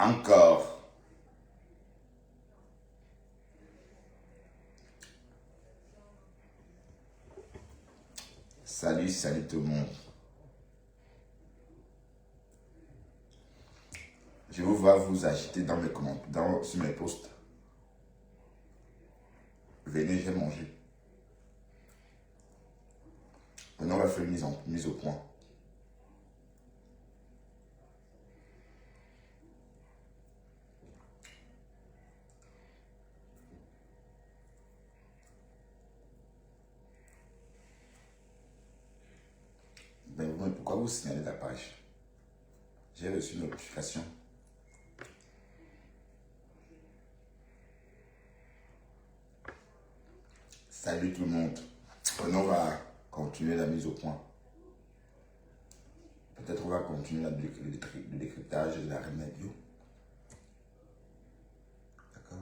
Encore. Salut, salut tout le monde. Je vous vois vous agiter dans mes commentaires, sur mes posts. Venez, j'ai mangé. Maintenant, on va faire une mise au point. Ben, pourquoi vous signalez la page? J'ai reçu une notification. Salut tout le monde. Maintenant, on va continuer la mise au point. Peut-être on va continuer le décryptage de la remède bio. D'accord?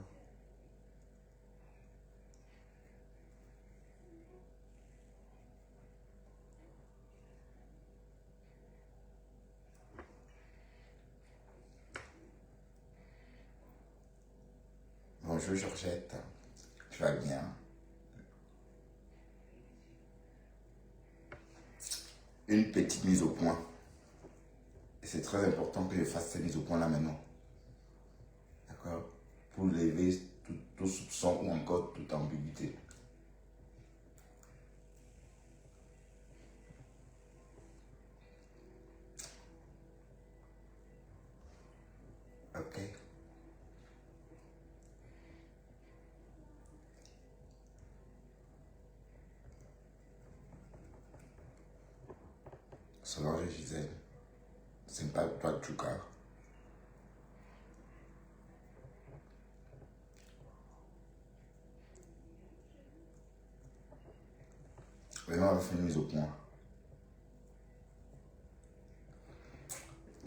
Bonjour Georgette. Tu vas bien? Une petite mise au point. Et c'est très important que je fasse cette mise au point là maintenant. D'accord? Pour lever tout soupçon ou encore toute ambiguïté. Ok? Solange Gisèle. C'est pas toi de Chouka. Vraiment, on va faire une mise au point.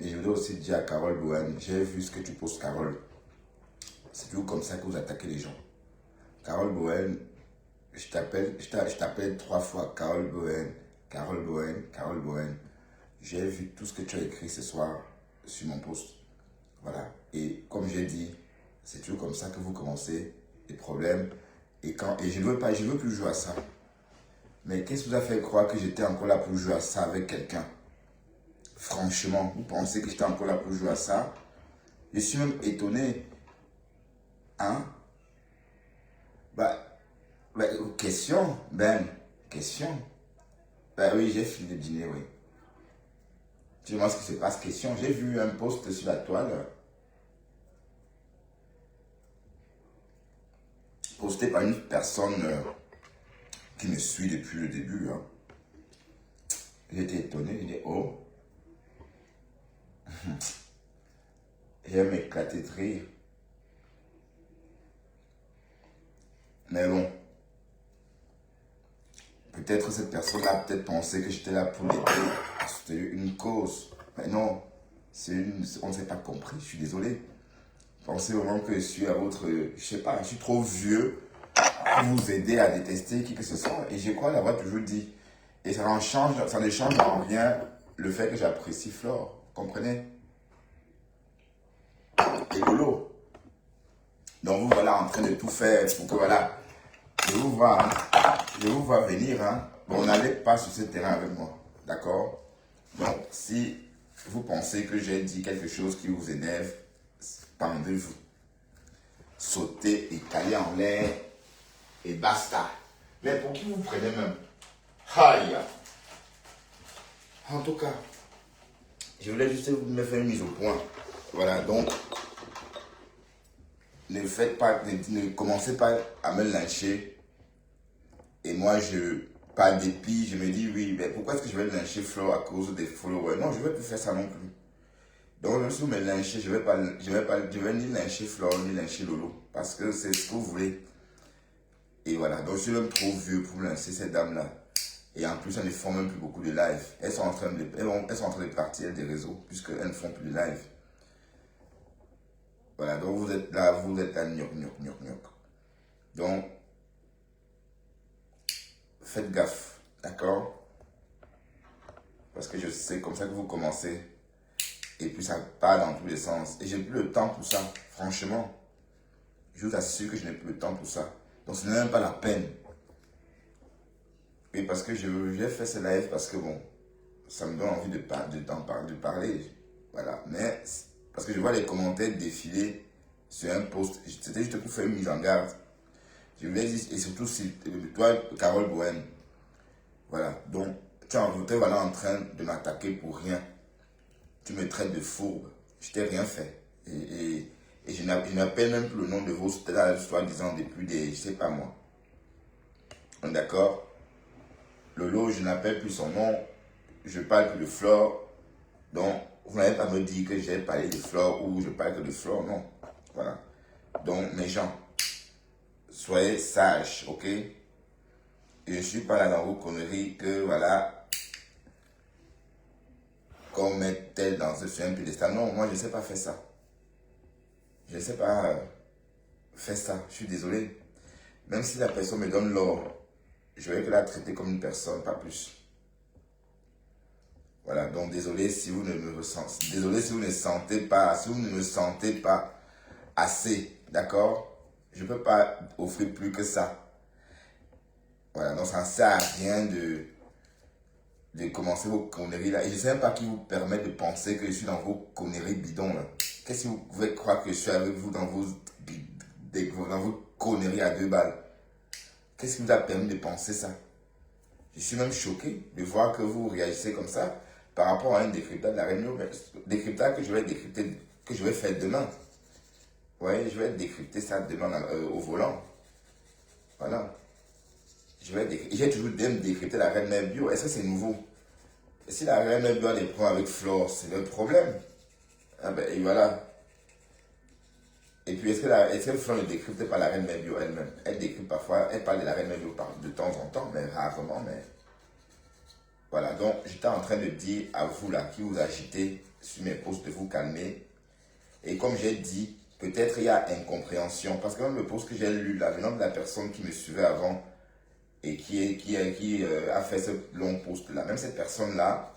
Et je voudrais aussi dire à Carole Bohan, j'ai vu ce que tu poses, Carole. C'est toujours comme ça que vous attaquez les gens. Carole Bohan, je t'appelle 3 fois Carole Bohan, Carole Bohan, Carole Bohan. J'ai vu tout ce que tu as écrit ce soir sur mon post. Voilà. Et comme j'ai dit, c'est toujours comme ça que vous commencez les problèmes. Et je ne veux plus jouer à ça. Mais qu'est-ce qui vous a fait croire que j'étais encore là pour jouer à ça avec quelqu'un? Franchement, vous pensez que j'étais encore là pour jouer à ça? Je suis même étonné. Hein? Bah, question, question. Bah oui, j'ai fini de dîner, oui. Tu vois ce qui se passe, question. J'ai vu un post sur la toile, posté par une personne qui me suit depuis le début. Hein. J'ai été étonné, j'ai dit, oh. J'ai m'éclaté de rire. Mais bon, peut-être cette personne a peut-être pensé que j'étais là pour l'aider, c'était une cause. Mais non, on ne s'est pas compris, je suis désolé. Pensez vraiment que je suis à votre, je sais pas, je suis trop vieux pour vous aider à détester qui que ce soit. Et je crois l'avoir toujours dit. Et ça ne change en rien le fait que j'apprécie Flore, comprenez? Et Lolo. Donc vous voilà en train de tout faire pour que voilà, je vous vois venir. Hein. Bon, n'allez pas sur ce terrain avec moi, d'accord? Donc si vous pensez que j'ai dit quelque chose qui vous énerve, pendez-vous. Sautez et caler en l'air et basta. Mais pour qui vous prenez même? Aïe! En tout cas, je voulais juste me faire une mise au point. Voilà, donc, ne commencez pas à me lyncher. Et moi, pas dépit, je me dis, oui, mais pourquoi est-ce que je vais lyncher Flo à cause des followers? Non, je ne vais plus faire ça non plus. Donc, même si vous me lynchez, je vais ni lyncher Flo, ni lyncher Lolo. Parce que c'est ce que vous voulez. Et voilà, donc je suis même trop vieux pour lancer ces dames-là. Et en plus, elles ne font même plus beaucoup de live. Elles sont en train de partir des réseaux, puisqu'elles ne font plus de live. Voilà, donc vous êtes là, gnoc. Donc, faites gaffe, d'accord? Parce que je sais, comme ça que vous commencez Et puis ça part dans tous les sens. Et j'ai plus le temps pour ça, franchement. Je vous assure que je n'ai plus le temps pour ça. Donc ce n'est même pas la peine. Et parce que j'ai fait ce live parce que bon, ça me donne envie de parler. Voilà. Mais parce que je vois les commentaires défiler sur un post. C'était juste pour faire une mise en garde. Je voulais dire, et surtout si toi, Carole Bohème. Voilà. Donc, tu es voilà, en train de m'attaquer pour rien. Tu me traites de fourbe. Je t'ai rien fait. Et je n'appelle même plus le nom de vos stars, soi-disant depuis des, je sais pas moi. D'accord? Lolo, je n'appelle plus son nom. Je parle plus de Flore. Donc, vous n'avez pas me dit que j'ai parlé de Flore ou je parle que de Flore. Non. Voilà. Donc, mes gens, soyez sages, ok? Et je ne suis pas là dans vos conneries que, voilà, qu'on mette tel dans ce sur un piédestal. Non, moi, je ne sais pas faire ça. Je ne sais pas faire ça. Je suis désolé. Même si la personne me donne l'or, je vais que la traiter comme une personne, pas plus. Voilà, donc désolé si vous ne me ressentez, désolé si vous ne sentez pas, si vous ne me sentez pas assez, d'accord? Je ne peux pas offrir plus que ça. Voilà, donc ça ne sert à rien de commencer vos conneries là. Et je ne sais même pas qui vous permet de penser que je suis dans vos conneries bidons là. Qu'est-ce que vous pouvez croire que je suis avec vous dans vos conneries à 2 balles? Qu'est-ce qui vous a permis de penser ça? Je suis même choqué de voir que vous réagissez comme ça par rapport à un décryptage de la réunion. Décryptage que je vais décrypter, que je vais faire demain. Ouais, je vais décrypter ça demain au volant. Voilà. J'ai toujours décrypté la reine mère bio. Est-ce que c'est nouveau? Et si la reine mère bio a des problèmes avec Flore, c'est le problème. Ah ben, et voilà. Et puis, est-ce que Flore ne décrypte pas la reine mère bio elle-même? Elle décrypte parfois, elle parle de la reine mère bio de temps en temps, mais rarement, mais... Voilà, donc j'étais en train de dire à vous là, qui vous agitez sur mes posts, de vous calmer. Et comme j'ai dit, peut-être il y a incompréhension. Parce que même le post que j'ai lu là, venant de la personne qui me suivait avant et qui a fait ce long post là, même cette personne là,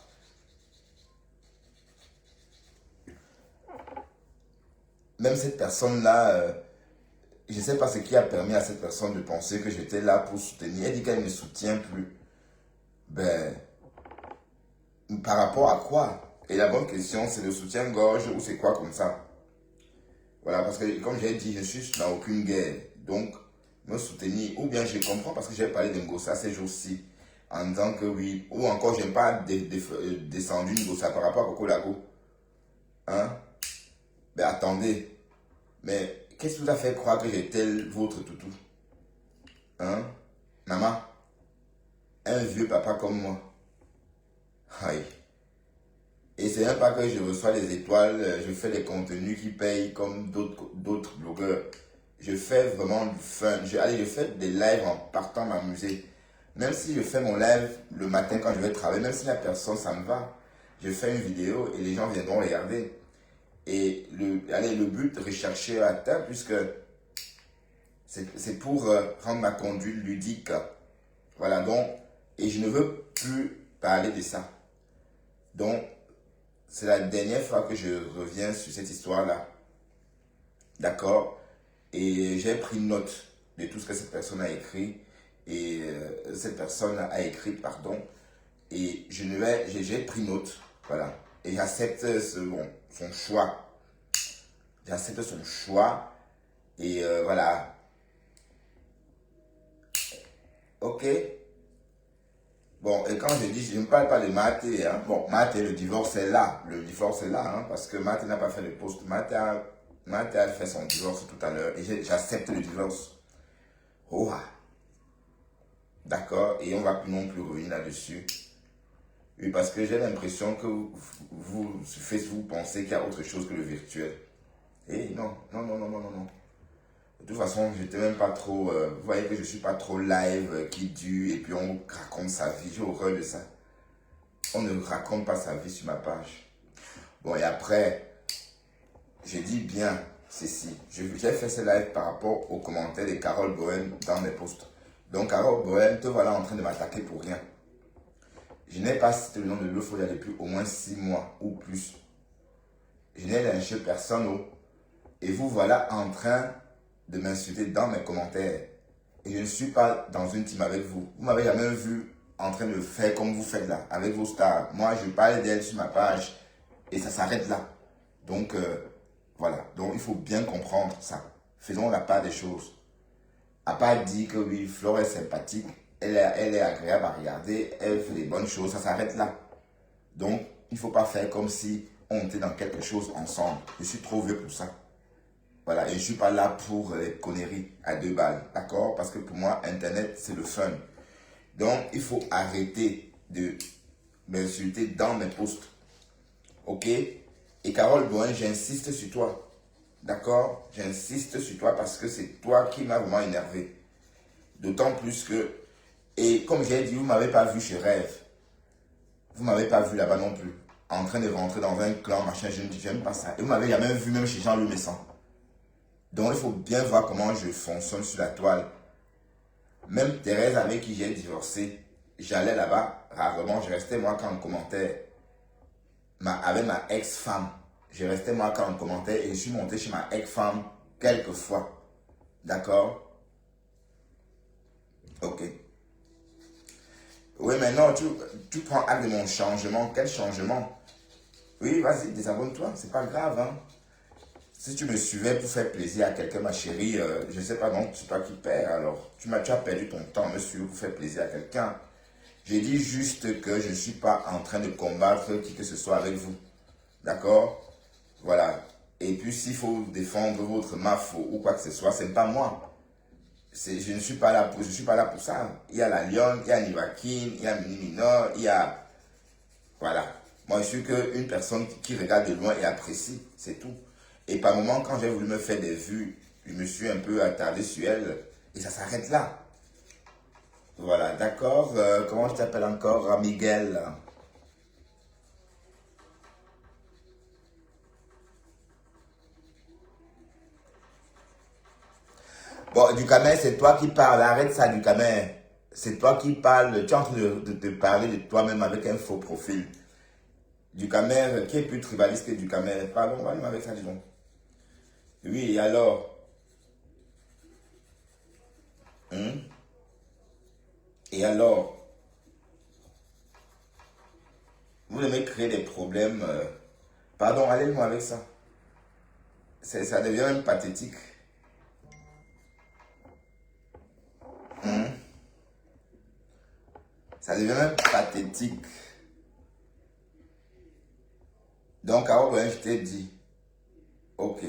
je ne sais pas ce qui a permis à cette personne de penser que j'étais là pour soutenir. Elle dit qu'elle ne me soutient plus. Ben, par rapport à quoi? Et la bonne question, c'est le soutien-gorge ou c'est quoi comme ça? Voilà, parce que comme j'ai dit, je suis dans aucune guerre. Donc, me soutenir, ou bien je comprends parce que j'ai parlé de Ngossa ces jours-ci, en disant que oui, ou encore je n'ai pas descendu Ngossa par rapport à Coco Lago. Hein? Ben attendez, mais qu'est-ce qui vous a fait croire que j'étais votre toutou? Hein? Maman, un vieux papa comme moi. Aïe. Et c'est même pas que je reçois des étoiles, je fais des contenus qui payent comme d'autres blogueurs. Je fais vraiment du fun. Je fais des lives en partant m'amuser. Même si je fais mon live le matin quand je vais travailler, même si la personne, ça me va, je fais une vidéo et les gens viendront regarder. Et le but recherché à atteint, puisque c'est pour rendre ma conduite ludique. Voilà, donc, et je ne veux plus parler de ça. Donc, c'est la dernière fois que je reviens sur cette histoire-là. D'accord? Et j'ai pris note de tout ce que cette personne a écrit. Et cette personne a écrit, pardon. Et j'ai pris note. Voilà. Et j'accepte son choix. J'accepte son choix. Et voilà. Ok? Bon, et quand je dis, je ne parle pas de Mathé, hein. Bon, Mathé, le divorce est là. Le divorce est là, hein, parce que Mathé n'a pas fait le post. Mathé a fait son divorce tout à l'heure. Et j'accepte le divorce. Oh, ah. D'accord? Et on ne va plus non plus revenir là-dessus. Oui, parce que j'ai l'impression que vous, sur Facebook, vous pensez qu'il y a autre chose que le virtuel. Et non, non, non, non, non, non, non. De toute façon, j'étais même pas trop. Vous voyez que je suis pas trop live, qui dure, et puis on raconte sa vie. J'ai horreur de ça. On ne raconte pas sa vie sur ma page. Bon, et après, je dis bien ceci. J'ai fait ce live par rapport aux commentaires de Carole Bohème dans mes posts. Donc, Carole Bohème, te voilà en train de m'attaquer pour rien. Je n'ai pas cité le nom de Lofo il y a depuis au moins 6 mois ou plus. Je n'ai lynché personne. Oh. Et vous voilà en train de m'insulter dans mes commentaires. Et je ne suis pas dans une team avec vous. Vous m'avez jamais vu en train de faire comme vous faites là, avec vos stars. Moi, je parle d'elles sur ma page et ça s'arrête là. Donc, voilà. Donc, il faut bien comprendre ça. Faisons la part des choses. À part dire que oui, Flore est sympathique, elle est agréable à regarder, elle fait des bonnes choses, ça s'arrête là. Donc, il ne faut pas faire comme si on était dans quelque chose ensemble. Je suis trop vieux pour ça. Voilà, et je ne suis pas là pour les conneries à 2 balles, d'accord? Parce que pour moi, Internet, c'est le fun. Donc, il faut arrêter de m'insulter dans mes posts. Ok? Et Carole Boin, j'insiste sur toi. D'accord? J'insiste sur toi parce que c'est toi qui m'as vraiment énervé. D'autant plus que, et comme j'ai dit, vous ne m'avez pas vu chez Rêve. Vous ne m'avez pas vu là-bas non plus. En train de rentrer dans un clan, machin, je ne dis j'aime pas ça. Et vous m'avez jamais vu même chez Jean-Louis Messan. Donc il faut bien voir comment je fonctionne sur la toile. Même Thérèse avec qui j'ai divorcé, j'allais là-bas rarement, je restais moi qu'en commentaire. Avec ma ex-femme, je restais moi qu'en commentaire et je suis monté chez ma ex-femme quelques fois. D'accord? Ok. Oui, maintenant tu prends acte de mon changement. Quel changement? Oui, vas-y, désabonne-toi, c'est pas grave, hein. Si tu me suivais pour faire plaisir à quelqu'un, ma chérie, je ne sais pas, donc c'est toi qui perds. Alors, tu as perdu ton temps, me suivre pour faire plaisir à quelqu'un. J'ai dit juste que je ne suis pas en train de combattre qui que ce soit avec vous. D'accord? Voilà. Et puis, s'il faut défendre votre MAF ou quoi que ce soit, ce n'est pas moi. Je ne suis pas là pour, je suis pas là pour ça. Il y a la Lyon, il y a Nivakin, il y a Mini Minor, il y a... Voilà. Moi, je suis qu'une personne qui regarde de loin et apprécie. C'est tout. Et par moment, quand j'ai voulu me faire des vues, je me suis un peu attardé sur elle. Et ça s'arrête là. Voilà, d'accord. Comment je t'appelle encore? Miguel. Bon, Ducamer, c'est toi qui parles. Arrête ça, Ducamer. C'est toi qui parles. Tu es en train de te parler de toi-même avec un faux profil. Ducamer, qui est plus tribaliste que Ducamer? Pardon, va avec ça, dis donc. Oui, et alors? Hein? Et alors? Vous aimez créer des problèmes. Pardon, allez-moi avec ça. Ça devient même pathétique. Hein? Ça devient même pathétique. Donc, alors, ben, je t'ai dit. Ok.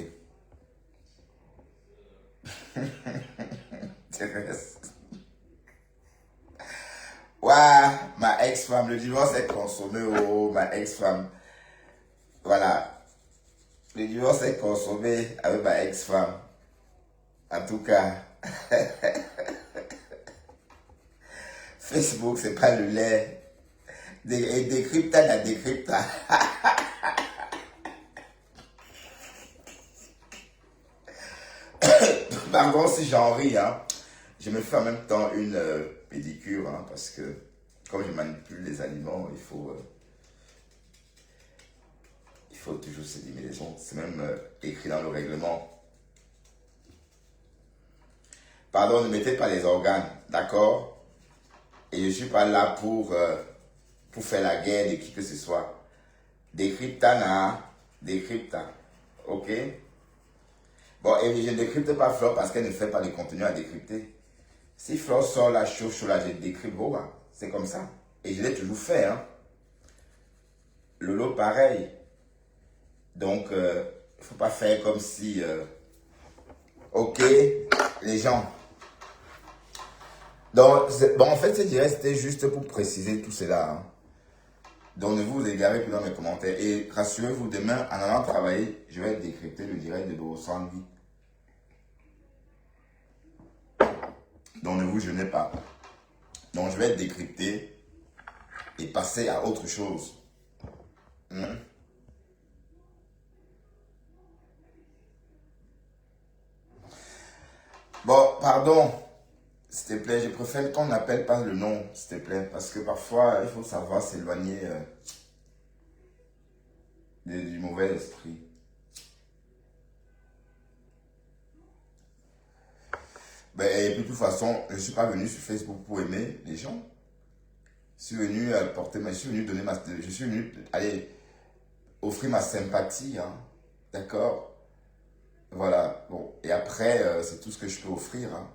Thérèse. Ouah, ma ex-femme. Le divorce est consommé. Oh, ma ex-femme. Voilà. Le divorce est consommé avec ma ex-femme. En tout cas, Facebook, c'est pas le lait. Et décrypta la décrypta. Pardon si j'en ris, hein. Je me fais en même temps une pédicure, hein, parce que comme je manipule les aliments, il faut toujours s'élimer les ondes. C'est même écrit dans le règlement. Pardon, ne mettez pas les organes, d'accord? Et je ne suis pas là pour faire la guerre de qui que ce soit. Décrypta, na, décrypta. Ok? Bon, et je ne décrypte pas Flore parce qu'elle ne fait pas de contenu à décrypter. Si Flore sort la chose là, je décrypte, bon, bah, c'est comme ça. Et je l'ai toujours fait, hein. Lolo, pareil. Donc, il ne faut pas faire comme si... ok, les gens. Donc, bon, en fait, je dirais c'était juste pour préciser tout cela, hein. Donc, ne vous égarez plus dans mes commentaires. Et rassurez-vous, demain, en allant travailler, je vais décrypter le direct de Borosangui. Donc, ne vous gênez pas. Donc, je vais décrypter et passer à autre chose. Bon, pardon. S'il te plaît, je préfère qu'on n'appelle pas le nom, s'il te plaît. Parce que parfois, il faut savoir s'éloigner du mauvais esprit. Ben, et puis, de toute façon, je ne suis pas venu sur Facebook pour aimer les gens. Je suis venu porter, je suis venu donner je suis venu aller offrir ma sympathie, hein. D'accord? Voilà. Bon. Et après, c'est tout ce que je peux offrir, hein.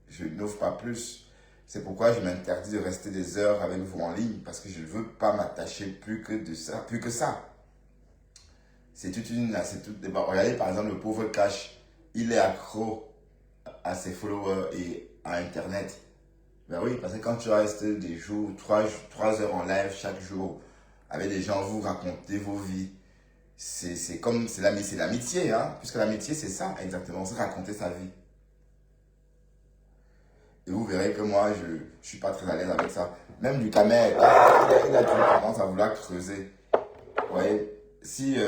Je n'offre pas plus. C'est pourquoi je m'interdis de rester des heures avec vous en ligne, parce que je ne veux pas m'attacher plus que de ça, plus que ça. C'est toute une, c'est tout. Bon, regardez par exemple le pauvre Cash, il est accro à ses followers et à Internet. Ben oui, parce que quand tu restes des jours, 3 heures en live chaque jour, avec des gens, vous racontez vos vies. C'est comme, c'est l'amitié, hein. Puisque l'amitié, c'est ça, exactement, c'est raconter sa vie. Et vous verrez que moi, je ne suis pas très à l'aise avec ça. Même du camel, il a toujours tendance à vouloir creuser. Vous voyez, si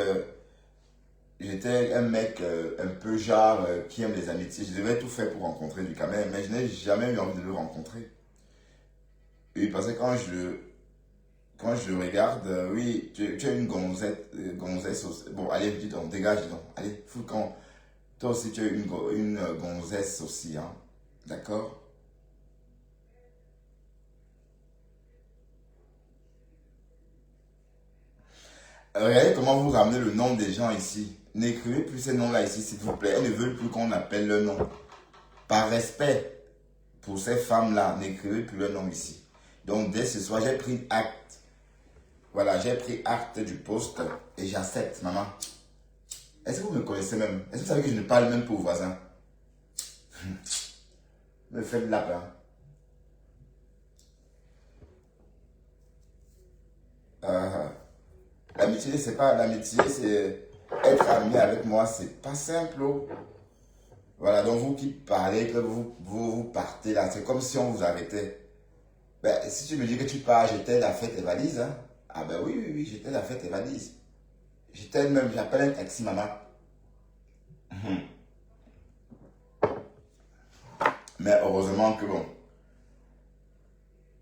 j'étais un mec un peu genre qui aime les amitiés, je devais tout faire pour rencontrer du camel, mais je n'ai jamais eu envie de le rencontrer. Et parce que quand je le regarde, oui, tu as une gonzesse aussi. Bon, allez, dis donc, dégage, dis donc. Allez, fous le camp. Toi aussi, tu as une gonzesse aussi, hein. D'accord? Regardez comment vous ramenez le nom des gens ici. N'écrivez plus ces noms-là ici, s'il vous plaît. Elles ne veulent plus qu'on appelle leur nom. Par respect pour ces femmes-là, n'écrivez plus leur nom ici. Donc, dès ce soir, j'ai pris acte. Voilà, j'ai pris acte du poste et j'accepte, maman. Est-ce que vous me connaissez même? Est-ce que vous savez que je ne parle même pas aux voisins? Me faites de la peine. Euh, L'amitié, c'est pas l'amitié, c'est être ami avec moi, c'est pas simple, oh. Voilà, donc vous qui parlez, que vous partez là, c'est comme si on vous arrêtait. Ben, si tu me dis que tu pars, j'étais la fête et valise, hein. Ah ben oui, oui, oui, j'étais la fête et valise. J'étais même, j'appelle un taxi, maman. Mais heureusement que bon.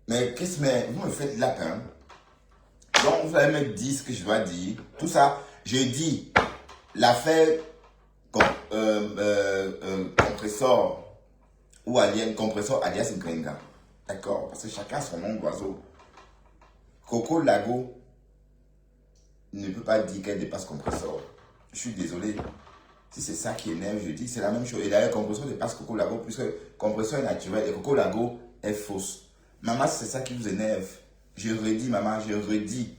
Mais vous me faites de la peine. Donc vous allez me dire ce que je dois dire. Tout ça, je dis l'affaire com- compresseur ou alien, compresseur alias Grenga. D'accord? Parce que chacun a son nom d'oiseau. Coco Lago ne peut pas dire qu'elle dépasse compresseur. Je suis désolé. Si c'est ça qui énerve, je dis c'est la même chose. Et d'ailleurs, compresseur dépasse Coco Lago puisque compresseur est naturel et Coco Lago est fausse. Maman, c'est ça qui vous énerve. Je redis, maman, je redis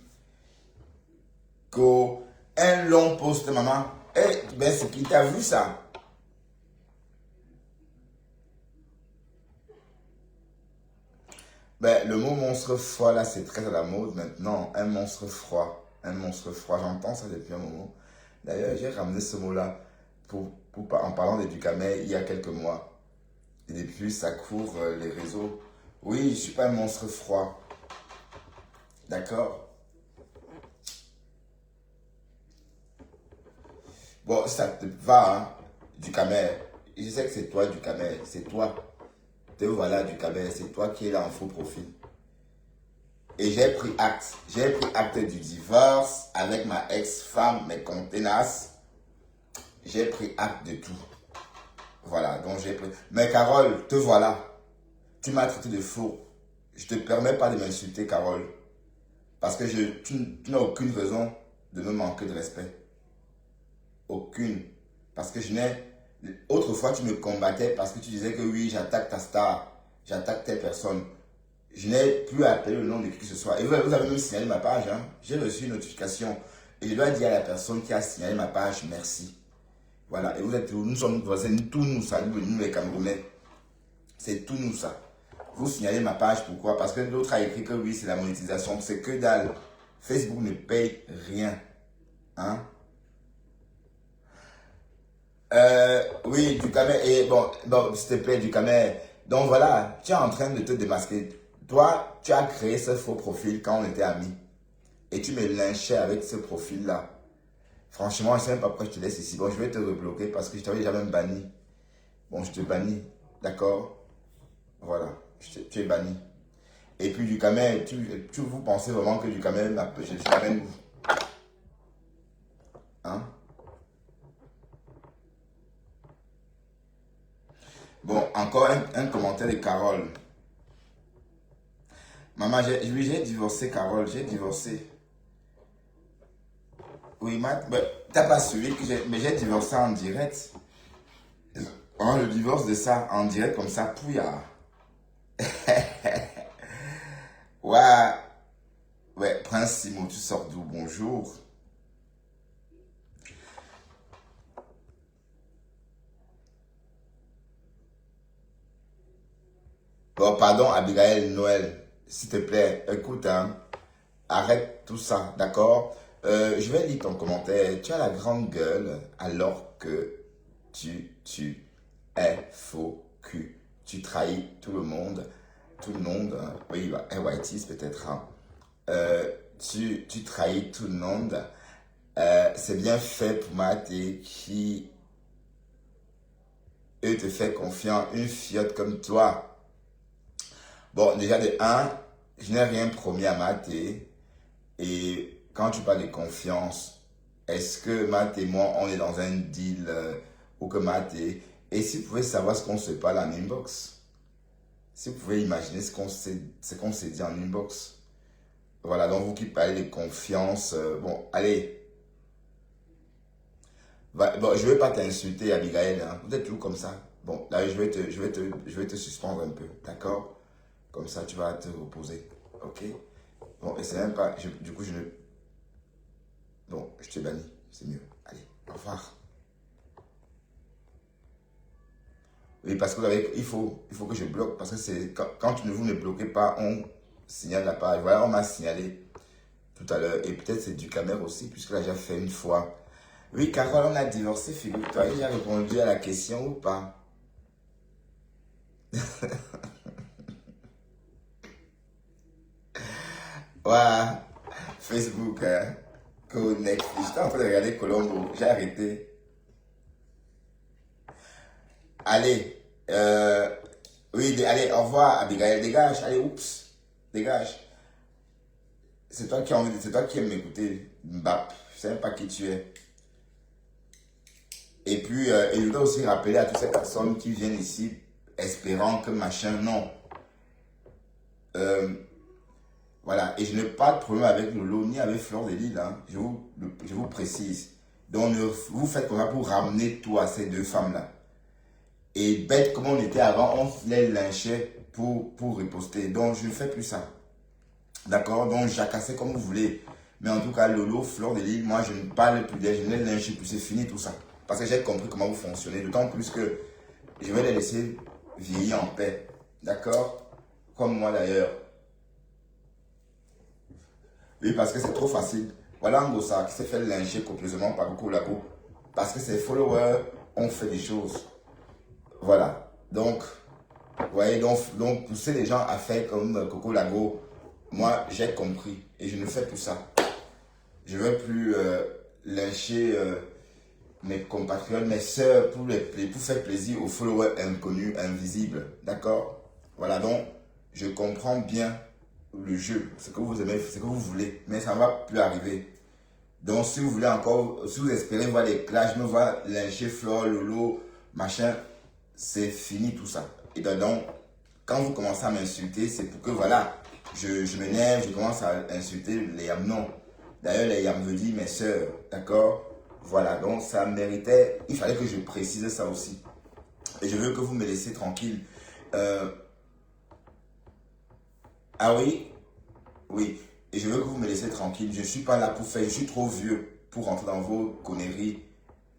qu'un long post, maman, et ben, c'est qui t'a vu ça? Ben, le mot monstre froid, là, c'est très à la mode maintenant. Un monstre froid. Un monstre froid. J'entends ça depuis un moment. D'ailleurs, j'ai ramené ce mot-là en parlant des Ducamel il y a quelques mois. Et depuis, ça court les réseaux. Oui, je ne suis pas un monstre froid. D'accord? Bon, ça te va, hein, Ducamel. Je sais que c'est toi, Ducamel. C'est toi. Te voilà, Ducamel. C'est toi qui es là en faux profil. Et j'ai pris acte. J'ai pris acte du divorce avec ma ex-femme, mes contenances. J'ai pris acte de tout. Voilà, donc j'ai pris. Mais Carole, te voilà. Tu m'as traité de faux. Je ne te permets pas de m'insulter, Carole. Parce que tu n'as aucune raison de me manquer de respect. Aucune. Parce que je n'ai. Autrefois, tu me combattais parce que tu disais que oui, j'attaque ta star. J'attaque telle personne. Je n'ai plus à appeler le nom de qui que ce soit. Et vous avez même signalé ma page, hein. J'ai reçu une notification. Et je dois dire à la personne qui a signalé ma page, merci. Voilà. Et vous êtes, nous sommes voisins, tous nous, ça, nous les Camerounais. C'est tout nous ça. Vous signalez ma page, pourquoi? Parce que l'autre a écrit que oui, c'est la monétisation. C'est que dalle. Facebook ne paye rien. Hein? Oui, du camel. Et bon, s'il te plaît, du camel. Donc voilà, tu es en train de te démasquer. Toi, tu as créé ce faux profil quand on était amis. Et tu me lynchais avec ce profil-là. Franchement, je ne sais même pas pourquoi je te laisse ici. Bon, je vais te rebloquer parce que je t'avais déjà même banni. Bon, je te bannis. D'accord? Voilà. Tu es banni. Et puis du camel, vous pensez vraiment que du camel, je t'amène où? Hein? Bon, encore un commentaire de Carole. Maman, oui, j'ai divorcé, Carole, j'ai divorcé. Oui, t'as pas suivi que mais j'ai divorcé en direct. Oh, le divorce de ça, en direct comme ça, pouya. Ouais, ouais, Prince Simon, tu sors d'où? Bonjour. Bon, pardon, Abigail Noël, s'il te plaît, écoute, hein, arrête tout ça, d'accord? Je vais lire ton commentaire. Tu as la grande gueule alors que tu es faux cul. Tu trahis tout le monde, hein. Oui, bah, AYT peut-être, hein. Tu trahis tout le monde. C'est bien fait pour Maté qui, eux, te fait confiance, une fiotte comme toi. Bon, déjà de un, je n'ai rien promis à Maté. Et quand tu parles de confiance, est-ce que Matt et moi, on est dans un deal ou que Matt est... Et si vous pouvez savoir ce qu'on se parle en inbox, si vous pouvez imaginer ce qu'on s'est dit en inbox. Voilà, donc vous qui parlez de confiance, bon, allez. Bon, je ne vais pas t'insulter, Abigail, hein. Vous êtes toujours comme ça. Bon, là, je vais te suspendre un peu, d'accord? Comme ça, tu vas te reposer, ok? Bon, et c'est même pas... du coup, je ne... Bon, je te bannis, c'est mieux. Allez, au revoir. Oui, parce que il faut que je bloque, parce que c'est quand vous ne bloquez pas, on signale la page. Voilà, on m'a signalé tout à l'heure. Et peut-être c'est du caméra aussi, puisqu'elle a déjà fait une fois. Oui, Carole, on a divorcé, figure-toi. Il a répondu à la question ou pas? Voilà, Facebook, hein. Connect. J'étais en train de regarder Colombo, j'ai arrêté. Allez, oui, allez, au revoir, Abigail, dégage, allez, oups, dégage. C'est toi qui aimes m'écouter, Mbap, je sais même pas qui tu es. Et puis, et je voudrais aussi rappeler à toutes ces personnes qui viennent ici espérant que machin, non. Euh, voilà, et je n'ai pas de problème avec Lolo ni avec Fleur de Lille, hein. Je vous précise. Donc, vous faites comme ça pour ramener tout à ces deux femmes-là. Et bête comme on était avant, on les lynchait pour riposter. Donc, je ne fais plus ça. D'accord? Donc, jacassez comme vous voulez. Mais en tout cas, Lolo, Fleur de Lille, moi, je ne parle plus d'elle, je ne les lynche plus, c'est fini tout ça. Parce que j'ai compris comment vous fonctionnez. D'autant plus que je vais les laisser vieillir en paix. D'accord? Comme moi d'ailleurs. Oui, parce que c'est trop facile. Voilà un Ngossa qui s'est fait lyncher copieusement par Coco Labo. Parce que ses followers ont fait des choses. Voilà. Donc, vous voyez, donc pousser les gens à faire comme Coco Lago, moi j'ai compris et je ne fais plus ça. Je ne veux plus lyncher mes compatriotes, mes soeurs pour faire plaisir aux followers inconnus, invisibles. D'accord? Voilà, donc je comprends bien le jeu, ce que vous aimez, ce que vous voulez, mais ça ne va plus arriver. Donc si vous voulez encore, si vous espérez voir les clashs, me voir lyncher Flore, Lolo, machin, c'est fini tout ça. Et donc, quand vous commencez à m'insulter, c'est pour que voilà, je m'énerve, je commence à insulter les Yam. Non. D'ailleurs, les Yam veut dire mes soeurs, d'accord? Voilà, donc ça méritait, il fallait que je précise ça aussi. Et je veux que vous me laissiez tranquille. Ah oui? Oui. Et je veux que vous me laissiez tranquille. Je ne suis pas là pour faire, je suis trop vieux pour rentrer dans vos conneries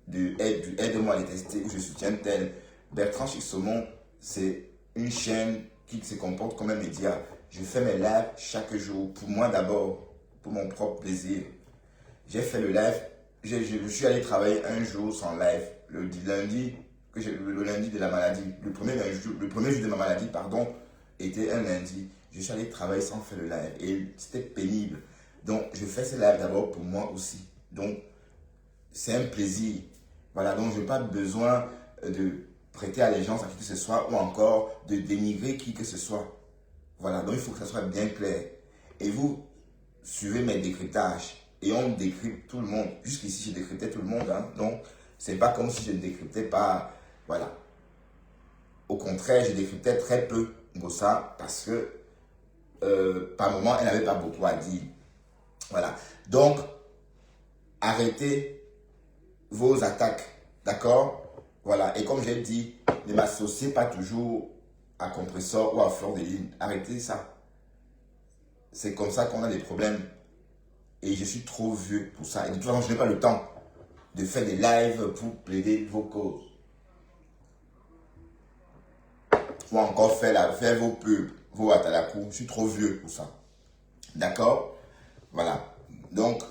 du aide-moi à les tester où je soutiens tel. Bertrand Chixomon, c'est une chaîne qui se comporte comme un média. Je fais mes lives chaque jour, pour moi d'abord, pour mon propre plaisir. J'ai fait le live, je suis allé travailler un jour sans live, le lundi, le lundi de la maladie. Le premier jour de ma maladie, pardon, était un lundi. Je suis allé travailler sans faire le live et c'était pénible. Donc, je fais ce live d'abord pour moi aussi. Donc, c'est un plaisir. Voilà, donc je n'ai pas besoin de prêter allégeance à qui que ce soit ou encore de dénigrer qui que ce soit. Voilà, donc il faut que ça soit bien clair. Et vous suivez mes décryptages et on décrypte tout le monde. Jusqu'ici, je décryptais tout le monde, hein. Donc, c'est pas comme si je ne décryptais pas. Voilà. Au contraire, je décryptais très peu Ngossa parce que par moment, elle n'avait pas beaucoup à dire. Voilà. Donc, arrêtez vos attaques. D'accord? Voilà. Et comme j'ai dit, ne m'associez pas toujours à Compressor ou à Fleur de Lune. Arrêtez ça. C'est comme ça qu'on a des problèmes. Et je suis trop vieux pour ça. Et de toute façon, je n'ai pas le temps de faire des lives pour plaider vos causes. Ou encore faire vos pubs, vos atalakou. Je suis trop vieux pour ça. D'accord? Voilà. Donc,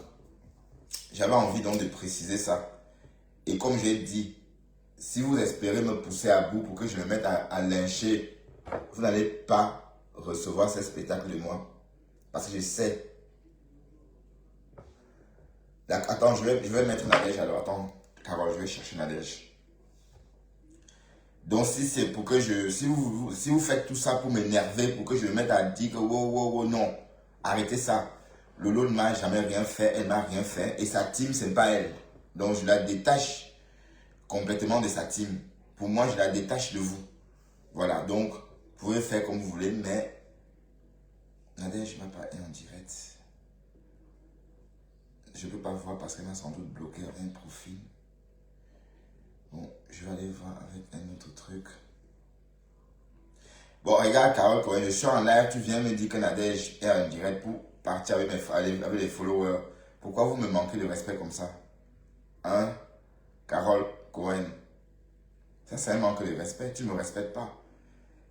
j'avais envie donc de préciser ça. Et comme j'ai dit, si vous espérez me pousser à bout pour que je me mette à lyncher, vous n'allez pas recevoir ces spectacles de moi. Parce que je sais. Attends, je vais mettre Nadège alors. Attends, Carole, je vais chercher Nadège. Donc, si c'est pour que si vous faites tout ça pour m'énerver, pour que je me mette à dire que wow, non, arrêtez ça. Lolo ne m'a jamais rien fait, elle m'a rien fait. Et sa team, c'est pas elle. Donc, je la détache complètement de sa team. Pour moi, je la détache de vous. Voilà, donc, vous pouvez faire comme vous voulez, mais Nadège m'a pas en direct. Je ne peux pas voir parce qu'elle m'a sans doute bloqué un profil. Bon, je vais aller voir avec un autre truc. Bon, regarde, Carole, quand je suis en live, tu viens me dire que Nadège est en direct pour partir avec les followers. Pourquoi vous me manquez de respect comme ça? Hein? Carole Cohen. Ça, c'est un manque de respect. Tu ne me respectes pas.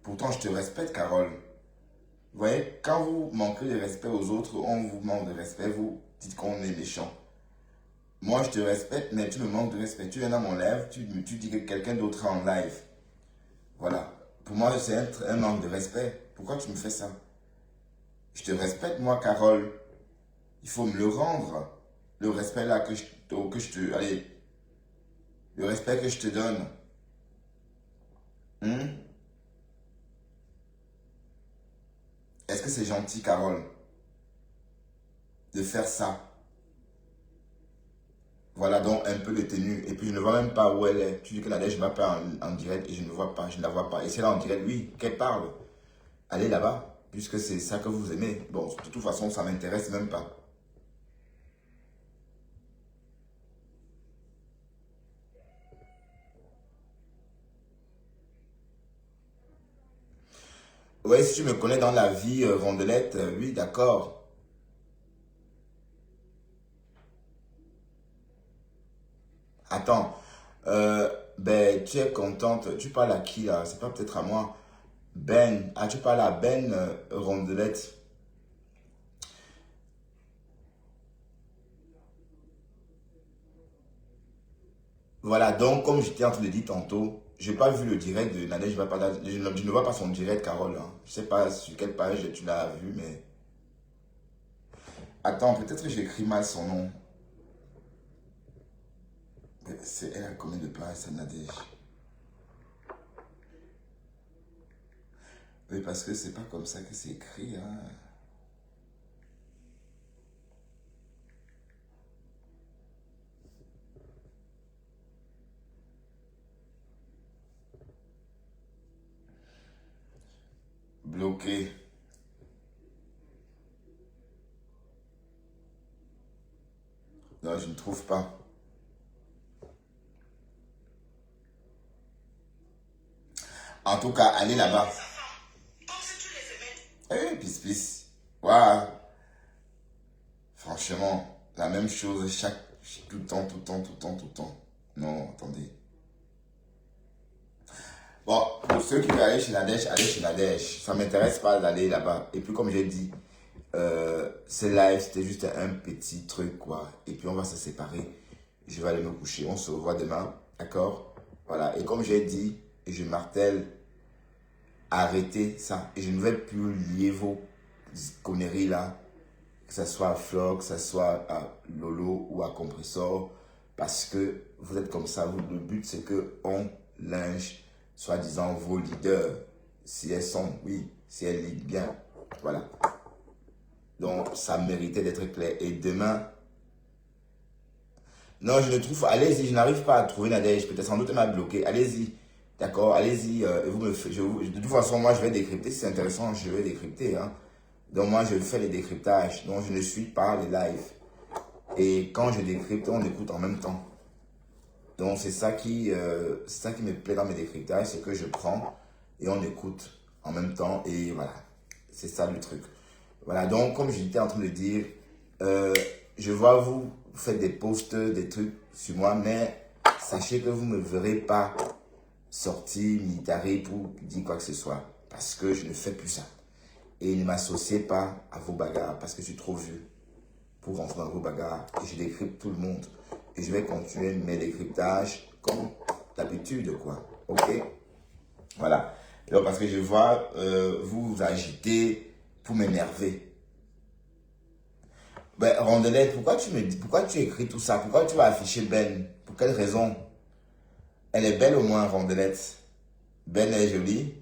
Pourtant, je te respecte, Carole. Vous voyez, quand vous manquez de respect aux autres, on vous manque de respect, vous dites qu'on est méchant. Moi, je te respecte, mais tu me manques de respect. Tu viens dans mon live, tu dis que quelqu'un d'autre est en live. Voilà. Pour moi, c'est un manque de respect. Pourquoi tu me fais ça? Je te respecte, moi, Carole. Il faut me le rendre. Le respect là allez, le respect que je te donne. Est-ce que c'est gentil, Carole, de faire ça? Voilà donc un peu de tenue. Et puis je ne vois même pas où elle est. Tu dis que Nadège m'appelle en direct et je ne vois pas, je ne la vois pas. Et c'est là en direct, oui, qu'elle parle. Allez là-bas, puisque c'est ça que vous aimez. Bon, de toute façon, ça ne m'intéresse même pas. Ouais, si tu me connais dans la vie, Rondelette, oui, d'accord. Attends, ben, tu es contente. Tu parles à qui là? C'est pas peut-être à moi. Ben, tu parles à Ben, Rondelette. Voilà, donc comme j'étais en train de dire tantôt, je n'ai pas vu le direct de Nadège Vapada. Je ne vois pas son direct, Carole. Hein. Je ne sais pas sur quelle page tu l'as vu, mais... Attends, peut-être que j'écris mal son nom. C'est elle a combien de pages, ça, Nadège? Oui, parce que c'est pas comme ça que c'est écrit. Hein. Bloqué. Non, je ne trouve pas. En tout cas, allez là-bas. Eh, pis. Waouh. Franchement, la même chose tout le temps. Non, attendez. Bon, pour ceux qui veulent aller chez Nadège, allez chez Nadège. Ça ne m'intéresse pas d'aller là-bas. Et puis, comme j'ai dit, ce live, c'était juste un petit truc, quoi. Et puis, on va se séparer. Je vais aller me coucher. On se revoit demain. D'accord? Voilà. Et comme j'ai dit, et je martèle, arrêtez ça. Et je ne vais plus lier vos conneries là. Que ce soit à Flore, que ce soit à Lolo ou à Compressor. Parce que vous êtes comme ça. Le but, c'est qu'on linge soi-disant vos leaders, si elles sont, oui, si elles lead bien, voilà. Donc, ça méritait d'être clair. Et demain, non, je ne trouve, allez-y, je n'arrive pas à trouver Nadège, peut-être sans doute elle m'a bloqué, allez-y, D'accord, allez-y, de toute façon, moi je vais décrypter, si c'est intéressant, je vais décrypter, hein. Donc moi je fais les décryptages, donc je ne suis pas les lives. Et quand je décrypte, on écoute en même temps. Donc c'est ça qui me plaît dans mes décryptages, c'est que je prends et on écoute en même temps et voilà, c'est ça le truc. Voilà, donc comme j'étais en train de dire, euh, je vois vous faites des posts, des trucs sur moi, mais sachez que vous ne me verrez pas sortir militaire pour dire quoi que ce soit, parce que je ne fais plus ça. Et ne m'associez pas à vos bagarres, parce que je suis trop vieux pour rentrer dans vos bagarres. Et je décrypte tout le monde. Et je vais continuer mes décryptages comme d'habitude, quoi. Ok? Voilà. Donc, parce que je vois vous vous agiter pour m'énerver. Ben, Rondelette, pourquoi tu écris tout ça? Pourquoi tu vas afficher Ben? Pour quelle raison? Elle est belle au moins, Rondelette. Ben est jolie.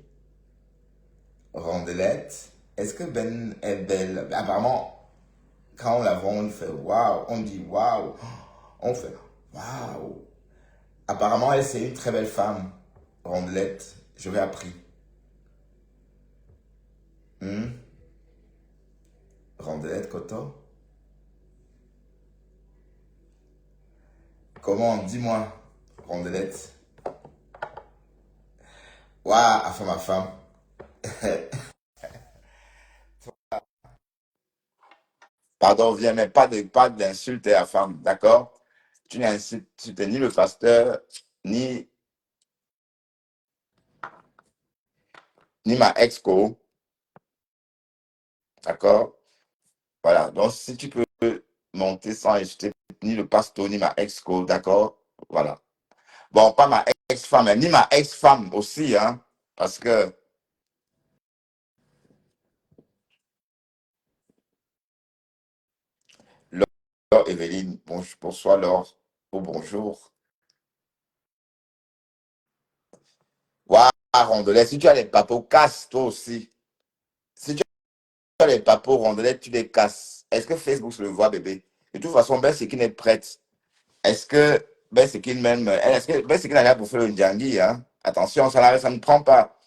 Rondelette. Est-ce que Ben est belle? Apparemment, quand on la voit, on fait waouh. On dit waouh. On fait waouh. Apparemment, elle, c'est une très belle femme. Rondelette. J'aurais appris. Hmm? Rondelette Koto. Comment? Dis-moi. Rondelette. Waouh, à femme à femme. Pardon, viens, mais pas d'insulter à femme, d'accord? Tu n'insultes ni le pasteur, ni, ni ma ex-co, d'accord? Voilà, donc si tu peux monter sans insulter ni le pasteur, ni ma ex-co, d'accord? Voilà. Bon, pas ma ex-femme, mais ni ma ex-femme aussi, hein? Parce que, Laure, Evelyne, bonsoir Laure, ou bonjour. Waouh, Rondelet, si tu as les papos, casse toi aussi. Si tu as les papos, Rondelet, tu les casses. Est-ce que Facebook se le voit, bébé? De toute façon, Ben Sekin est prête. Est-ce que Ben Sekin même, est-ce que Ben Sekin a l'air pour faire le Djangui, hein? Attention, ça ne prend pas.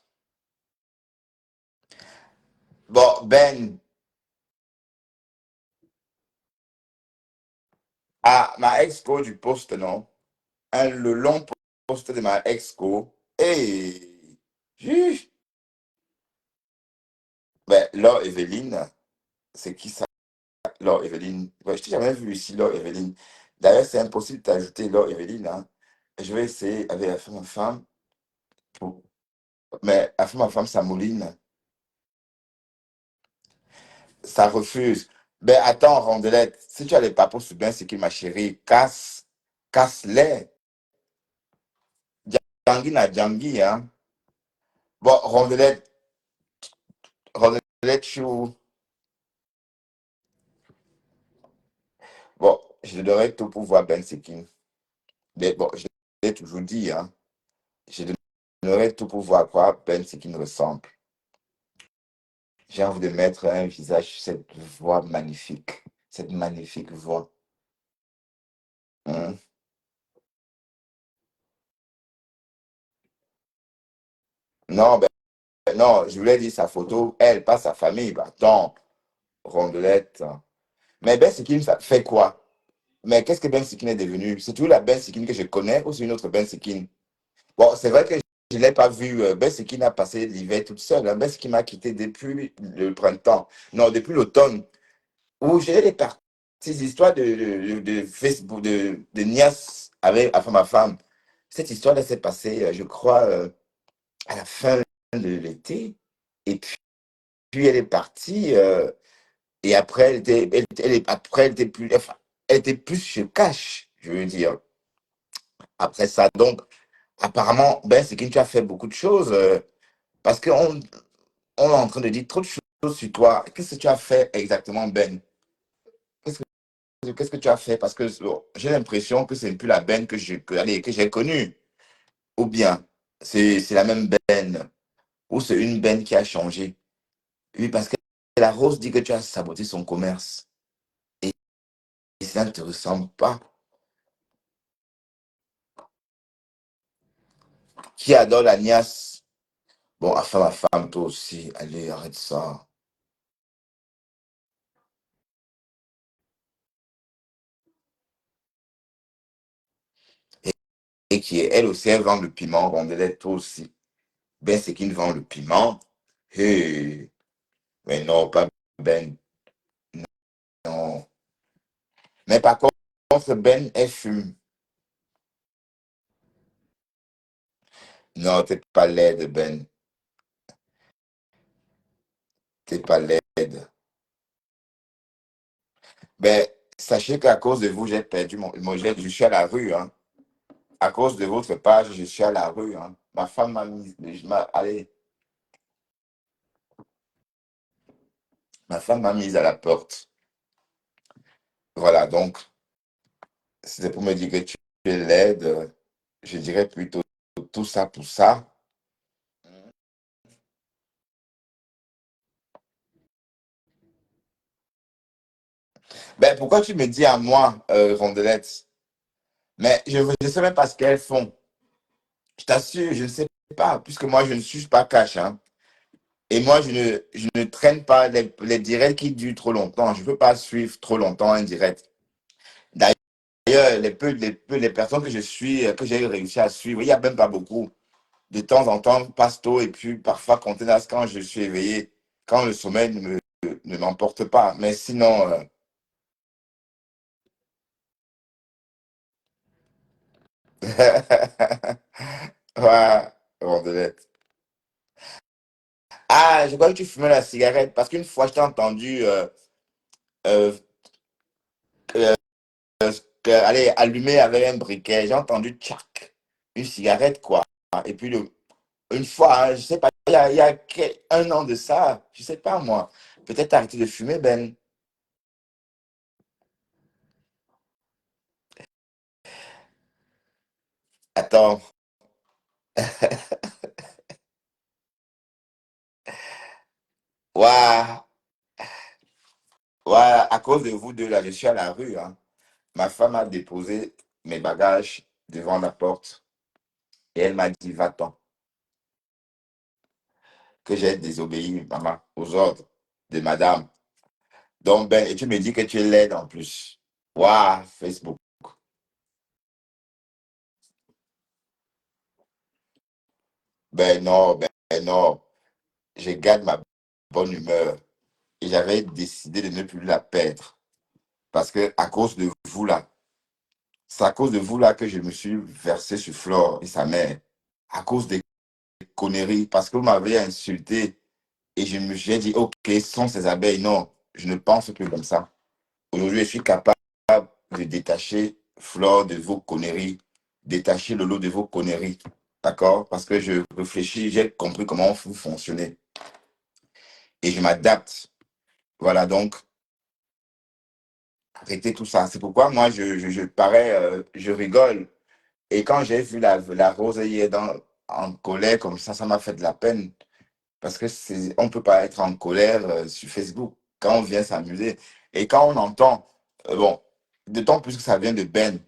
Bon, Ben, ah, ma ex-co du poste, non? Le long poste de ma ex-co. Et, ben, là, Evelyne, c'est qui ça? Laure Evelyne. Ouais, je t'ai jamais vu ici, Laure Evelyne. D'ailleurs, c'est impossible d'ajouter Laure Evelyne, hein. Je vais essayer avec la femme en femme. Mais la femme en femme, ça mouline. Ça refuse. Ben attends, Rondelette, si tu as les papos sous bien, c'est qui, ma chérie, casse-les. Djangui na Djangui, hein. Bon, Rondelette, chou. Bon, je donnerai tout pour voir Ben Sekin. Mais bon, je l'ai toujours dit, hein. Je donnerai tout pour voir à quoi Ben Sekin ressemble. J'ai envie de mettre un visage sur cette voix magnifique, cette magnifique voix. Hein. Non, ben, non, je voulais dire sa photo, elle, pas sa famille. Bah, attends, Rondelette. Mais Ben Sekin fait quoi? Mais qu'est-ce que Ben Sekin est devenu? C'est toujours la Ben Sekin que je connais ou c'est une autre Ben Sekin? Bon, c'est vrai que je ne l'ai pas vu. Ben Sekin a passé l'hiver toute seule, hein. Ben Sekin m'a quitté depuis le printemps. Non, depuis l'automne. Où j'ai les parties histoires de Facebook, de Nias avec enfin, ma femme. Cette histoire-là s'est passée, je crois, à la fin de l'été. Et puis elle est partie. Et après, après, elle était plus, enfin, elle était plus chez Cash, je veux dire. Après ça, donc, apparemment, Ben, c'est que tu as fait beaucoup de choses. Parce qu'on on est en train de dire trop de choses sur toi. Qu'est-ce que tu as fait exactement, Ben? Qu'est-ce qu'est-ce que tu as fait? Parce que j'ai l'impression que c'est plus la Ben allez, que j'ai connue. Ou bien, c'est la même Ben. Ou c'est une Ben qui a changé. Oui, parce que la Rose dit que tu as saboté son commerce. Et ça ne te ressemble pas. Qui adore la niasse? Bon, enfin, ma femme, toi aussi. Allez, arrête ça. Et, et qui est, elle aussi, elle vend le piment. Rondelette, toi aussi. Ben, c'est qui vend le piment. Hey. Mais non, pas Ben. Non. Mais par contre, Ben, elle fume. Non, t'es pas laide, Ben. T'es pas laide. Ben, sachez qu'à cause de vous, j'ai perdu je suis à la rue, hein. À cause de votre page, je suis à la rue, hein. Ma femme m'a mis, allez, ma femme m'a mise à la porte. Voilà, donc, c'était pour me dire que tu es laide. Je dirais plutôt tout ça pour ça. Ben, pourquoi tu me dis à moi, Rondelette? Mais je ne sais même pas ce qu'elles font. Je t'assure, je ne sais pas, puisque moi, je ne suis pas cash, hein. Et moi, je ne traîne pas les directs qui durent trop longtemps. Je ne peux pas suivre trop longtemps un direct. D'ailleurs, les personnes que je suis, que j'ai réussi à suivre, il n'y a même pas beaucoup. De temps en temps, Pasto et puis parfois Contenas quand je suis éveillé, quand le sommeil ne m'emporte pas. Mais sinon, ouais, Rondelette. Ah, je crois que tu fumais la cigarette parce qu'une fois, je t'ai entendu euh, euh, aller allumer avec un briquet. J'ai entendu tchac, une cigarette, quoi. Et puis, une fois, hein, je sais pas, un an de ça, je sais pas moi. Peut-être arrêter de fumer, Ben. Attends. Waouh, waouh, à cause de vous deux, là, je suis à la rue, hein. Ma femme a déposé mes bagages devant la porte et elle m'a dit, va-t'en, que j'ai désobéi, maman, aux ordres de madame. Donc, Ben, et tu me dis que tu es laide en plus. Waouh, Facebook. Ben non, ben non. Je garde ma bonne humeur et j'avais décidé de ne plus la perdre. Parce que à cause de vous là, c'est à cause de vous là que je me suis versé sur Flore et sa mère. À cause des conneries, parce que vous m'avez insulté et je me suis dit, ok, ce sont ces abeilles. Non, je ne pense plus comme ça. Aujourd'hui, je suis capable de détacher Flore de vos conneries, détacher le lot de vos conneries. D'accord? Parce que je réfléchis, j'ai compris comment vous fonctionnez et je m'adapte. Voilà, donc, arrêtez tout ça. C'est pourquoi moi, je parais, je rigole. Et quand j'ai vu la rose hier en colère comme ça m'a fait de la peine. Parce que on ne peut pas être en colère sur Facebook quand on vient s'amuser. Et quand on entend, bon, d'autant plus que ça vient de Ben.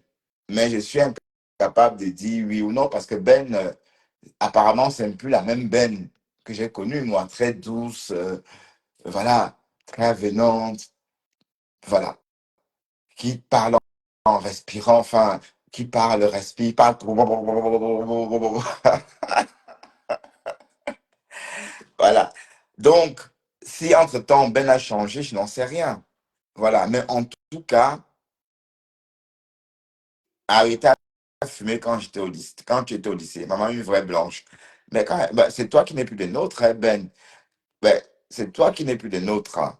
Mais je suis incapable de dire oui ou non parce que Ben, apparemment, c'est plus la même Ben que j'ai connue, moi, très douce, voilà, très avenante, voilà, qui parle en respirant, enfin, qui parle, respire, parle. Voilà. Donc, si entre-temps Ben a changé, je n'en sais rien. Voilà. Mais en tout cas, arrêter à fumer quand j'étais au lycée, quand tu étais au lycée. Maman, une vraie blanche. Mais quand, ben, c'est toi qui n'es plus des nôtres, hein, Ben. Ben, c'est toi qui n'es plus des nôtres, hein.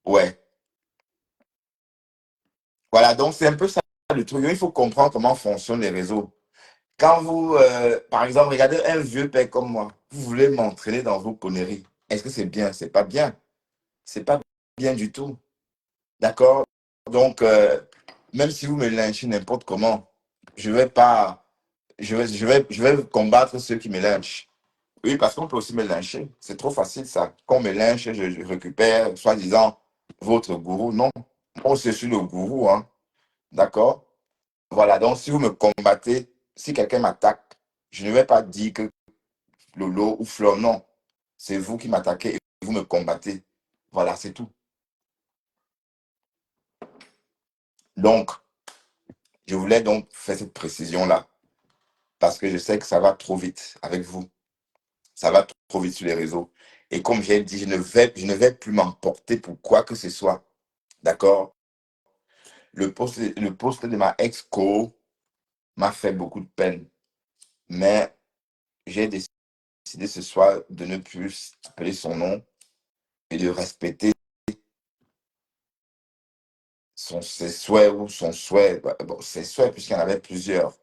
Ouais. Voilà. Donc, c'est un peu ça le truc. Il faut comprendre comment fonctionnent les réseaux. Quand vous, par exemple, regardez un vieux père comme moi, vous voulez m'entraîner dans vos conneries. Est-ce que c'est bien? C'est pas bien. C'est pas bien du tout. D'accord? Donc, même si vous me lynchez n'importe comment, je vais pas, je vais combattre ceux qui me lynchent. Oui, parce qu'on peut aussi me lyncher. C'est trop facile, ça. Qu'on me lynche, je récupère, soi-disant, votre gourou. Non. Moi, je suis le gourou, hein. D'accord? Voilà. Donc, si vous me combattez, si quelqu'un m'attaque, je ne vais pas dire que Lolo ou Flore, non. C'est vous qui m'attaquez et vous me combattez. Voilà, c'est tout. Donc, je voulais donc faire cette précision-là parce que je sais que ça va trop vite avec vous. Ça va trop vite sur les réseaux. Et comme j'ai dit, je ne vais plus m'emporter pour quoi que ce soit. D'accord? Le poste de ma ex-co m'a fait beaucoup de peine. Mais j'ai décidé ce soir de ne plus appeler son nom et de respecter ses souhaits ou son souhait. Bon, ses souhaits, puisqu'il y en avait plusieurs.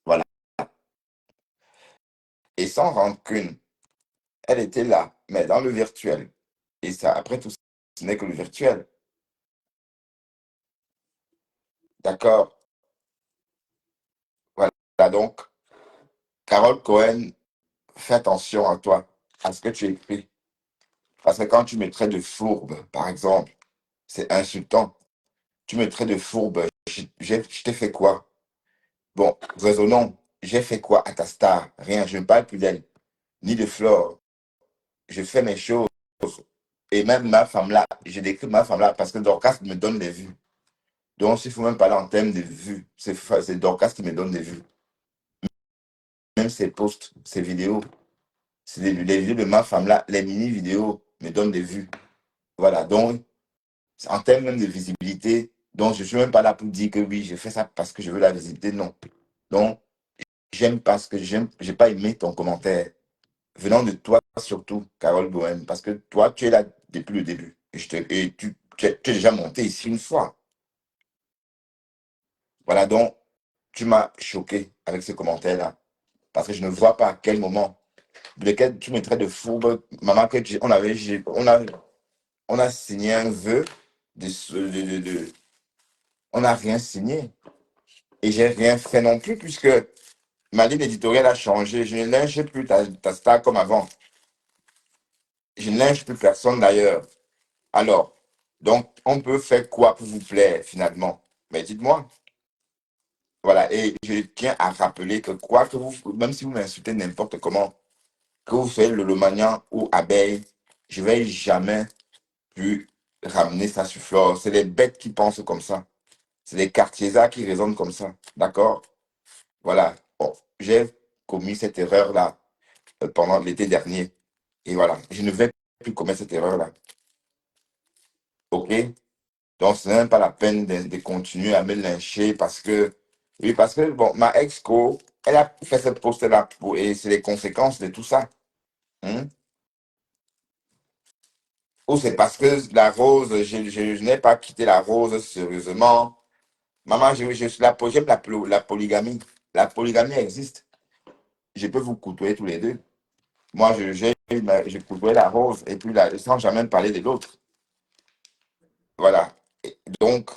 Voilà. Et sans rancune, elle était là, mais dans le virtuel. Et ça, après tout, ce n'est que le virtuel. D'accord? Voilà. Donc, Carole Cohen, fais attention à toi, à ce que tu écris. Parce que quand tu me traites de fourbe, par exemple, c'est insultant. Tu me traites de fourbe. Je t'ai fait quoi? Bon, raisonnons. J'ai fait quoi à ta star? Rien. Je ne parle plus d'elle, ni de Flore. Je fais mes choses. Et même ma femme là, je décris ma femme là parce que Dorcas me donne des vues. Donc, s'il faut même parler en termes de vues, c'est Dorcas qui me donne des vues. Même ses posts, ses vidéos, c'est les vidéos de ma femme là, les mini-vidéos me donnent des vues. Voilà. Donc, en termes même de visibilité, donc je ne suis même pas là pour dire que oui, je fais ça parce que je veux la visibilité. Non. Donc, j'aime parce que j'ai pas aimé ton commentaire. Venant de toi surtout, Carole Bohème, parce que toi, tu es là depuis le début. Et tu es déjà monté ici une fois. Voilà, donc, tu m'as choqué avec ce commentaire-là. Parce que je ne vois pas à quel moment, de lequel tu me traites de fourbe. Maman, on a signé un vœu, on n'a rien signé. Et j'ai rien fait non plus, puisque ma ligne éditoriale a changé. Je ne linge plus ta star comme avant. Je ne linge plus personne d'ailleurs. Alors, donc, on peut faire quoi pour vous plaire finalement? Mais dites-moi. Voilà, et je tiens à rappeler que quoi que vous, même si vous m'insultez n'importe comment, que vous faites le Lomagnan ou abeille, je vais jamais plus ramener ça sur Flore. C'est les bêtes qui pensent comme ça. C'est les quartiers qui raisonnent comme ça. D'accord? Voilà. Bon, j'ai commis cette erreur-là pendant l'été dernier. Et voilà, je ne vais plus commettre cette erreur-là. OK? Donc, ce n'est même pas la peine de continuer à me lyncher parce que, oui, parce que, bon, ma ex-co, elle a fait ce post-là et c'est les conséquences de tout ça. Hein. Ou c'est parce que la rose, je n'ai pas quitté la rose sérieusement. Maman, j'aime la polygamie. La polygamie existe. Je peux vous côtoyer tous les deux. Moi, je côtoie la rose et puis sans jamais me parler de l'autre. Voilà. Donc,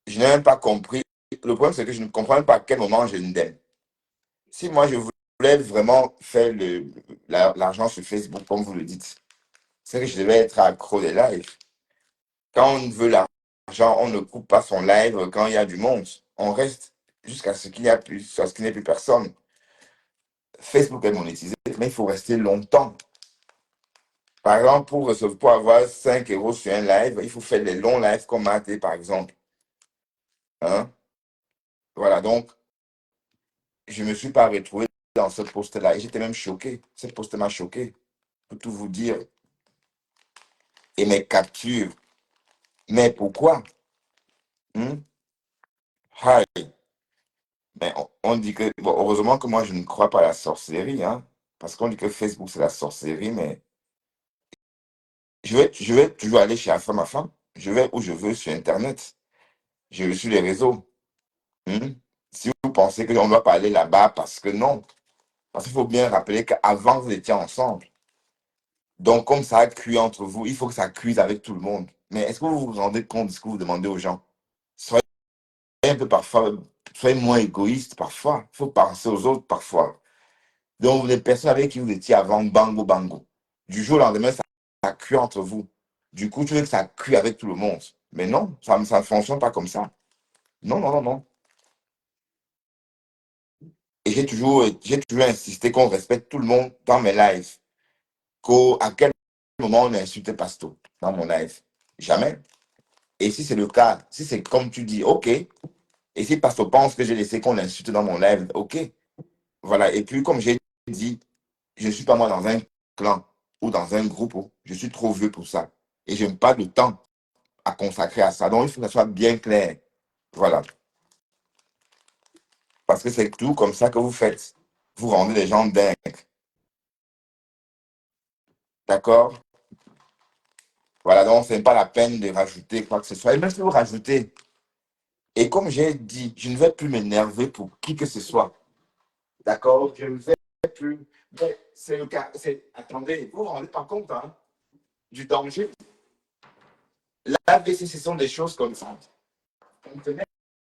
je n'ai même pas compris. Le problème, c'est que je ne comprends même pas à quel moment je l'aime. Si moi, je voulais vraiment faire l'argent sur Facebook, comme vous le dites, c'est que je devais être accro des lives. Quand on veut l'argent, on ne coupe pas son live quand il y a du monde. On reste jusqu'à ce qu'il n'y a plus, jusqu'à ce qu'il n'y ait plus personne. Facebook est monétisé, mais il faut rester longtemps. Par exemple, pour avoir 5 euros sur un live, il faut faire des longs lives comme Maté, par exemple. Hein? Voilà, donc, je ne me suis pas retrouvé dans ce post-là. Et j'étais même choqué. Ce post m'a choqué, pour tout vous dire. Et mes captures. Mais pourquoi? Hmm? Hi. Mais on dit que, bon, heureusement que moi, je ne crois pas à la sorcellerie, hein, parce qu'on dit que Facebook, c'est la sorcellerie, mais je vais toujours aller chez Afam Afam. Je vais où je veux sur Internet. Je vais sur les réseaux. Hmm. Si vous pensez qu'on doit pas aller là-bas, parce que non. Parce qu'il faut bien rappeler qu'avant, vous étiez ensemble. Donc, comme ça a cuit entre vous, il faut que ça cuise avec tout le monde. Mais est-ce que vous vous rendez compte de ce que vous demandez aux gens? Soyez un peu parfois, soyez moins égoïste parfois. Il faut penser aux autres parfois. Donc, les personnes avec qui vous étiez avant, bango, bango. Du jour au lendemain, ça cuit entre vous. Du coup, tu veux que ça cuit avec tout le monde. Mais non, ça ne fonctionne pas comme ça. Non, non, non, non. j'ai toujours insisté qu'on respecte tout le monde dans mes lives. À quel moment on a insulté Pasto dans mon live? Jamais. Et si c'est le cas, si c'est comme tu dis, ok. Et si Pasto pense que j'ai laissé qu'on l'insulte dans mon live, ok. Voilà. Et puis, comme j'ai dit, je ne suis pas moi dans un clan ou dans un groupe. Je suis trop vieux pour ça. Et je n'ai pas de temps à consacrer à ça. Donc, il faut que ça soit bien clair. Voilà. Parce que c'est tout comme ça que vous faites. Vous rendez les gens dingues. D'accord? Voilà, donc ce n'est pas la peine de rajouter quoi que ce soit. Et même si vous rajoutez, et comme j'ai dit, je ne vais plus m'énerver pour qui que ce soit. D'accord? Je ne vais plus. Mais c'est le cas. Attendez, vous vous rendez pas compte hein, du danger. La VC, ce sont des choses comme ça. On tenait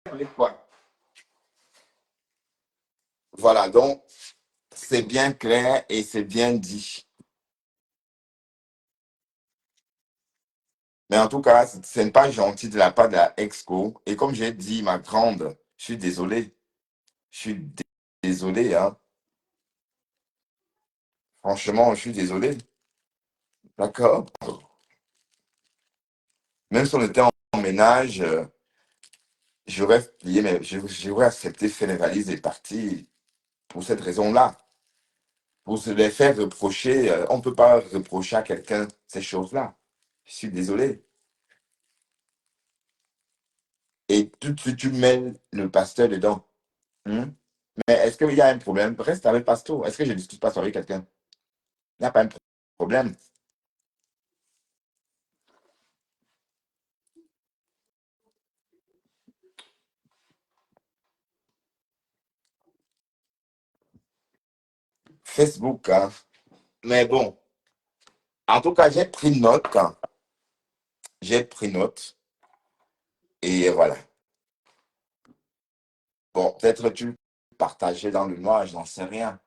avec quoi? Voilà, donc c'est bien clair et c'est bien dit. Mais en tout cas, ce n'est pas gentil de la part de la Exco. Et comme j'ai dit, ma grande, je suis désolé. Je suis désolé, hein. Franchement, je suis désolé. D'accord? Même si on était en ménage, j'aurais plié, mais j'aurais accepté de faire les valises et partir pour cette raison-là. Pour se les faire reprocher, on ne peut pas reprocher à quelqu'un ces choses-là. Je suis désolé. Et tout de suite, tu mets le pasteur dedans. Hmm? Mais est-ce qu'il y a un problème? Reste avec le pasteur. Est-ce que je ne discute pas avec quelqu'un? Il n'y a pas un problème. Facebook, hein. Mais bon, en tout cas, j'ai pris note. Hein. J'ai pris note. Et voilà. Bon, peut-être tu partageais dans le noir, je n'en sais rien.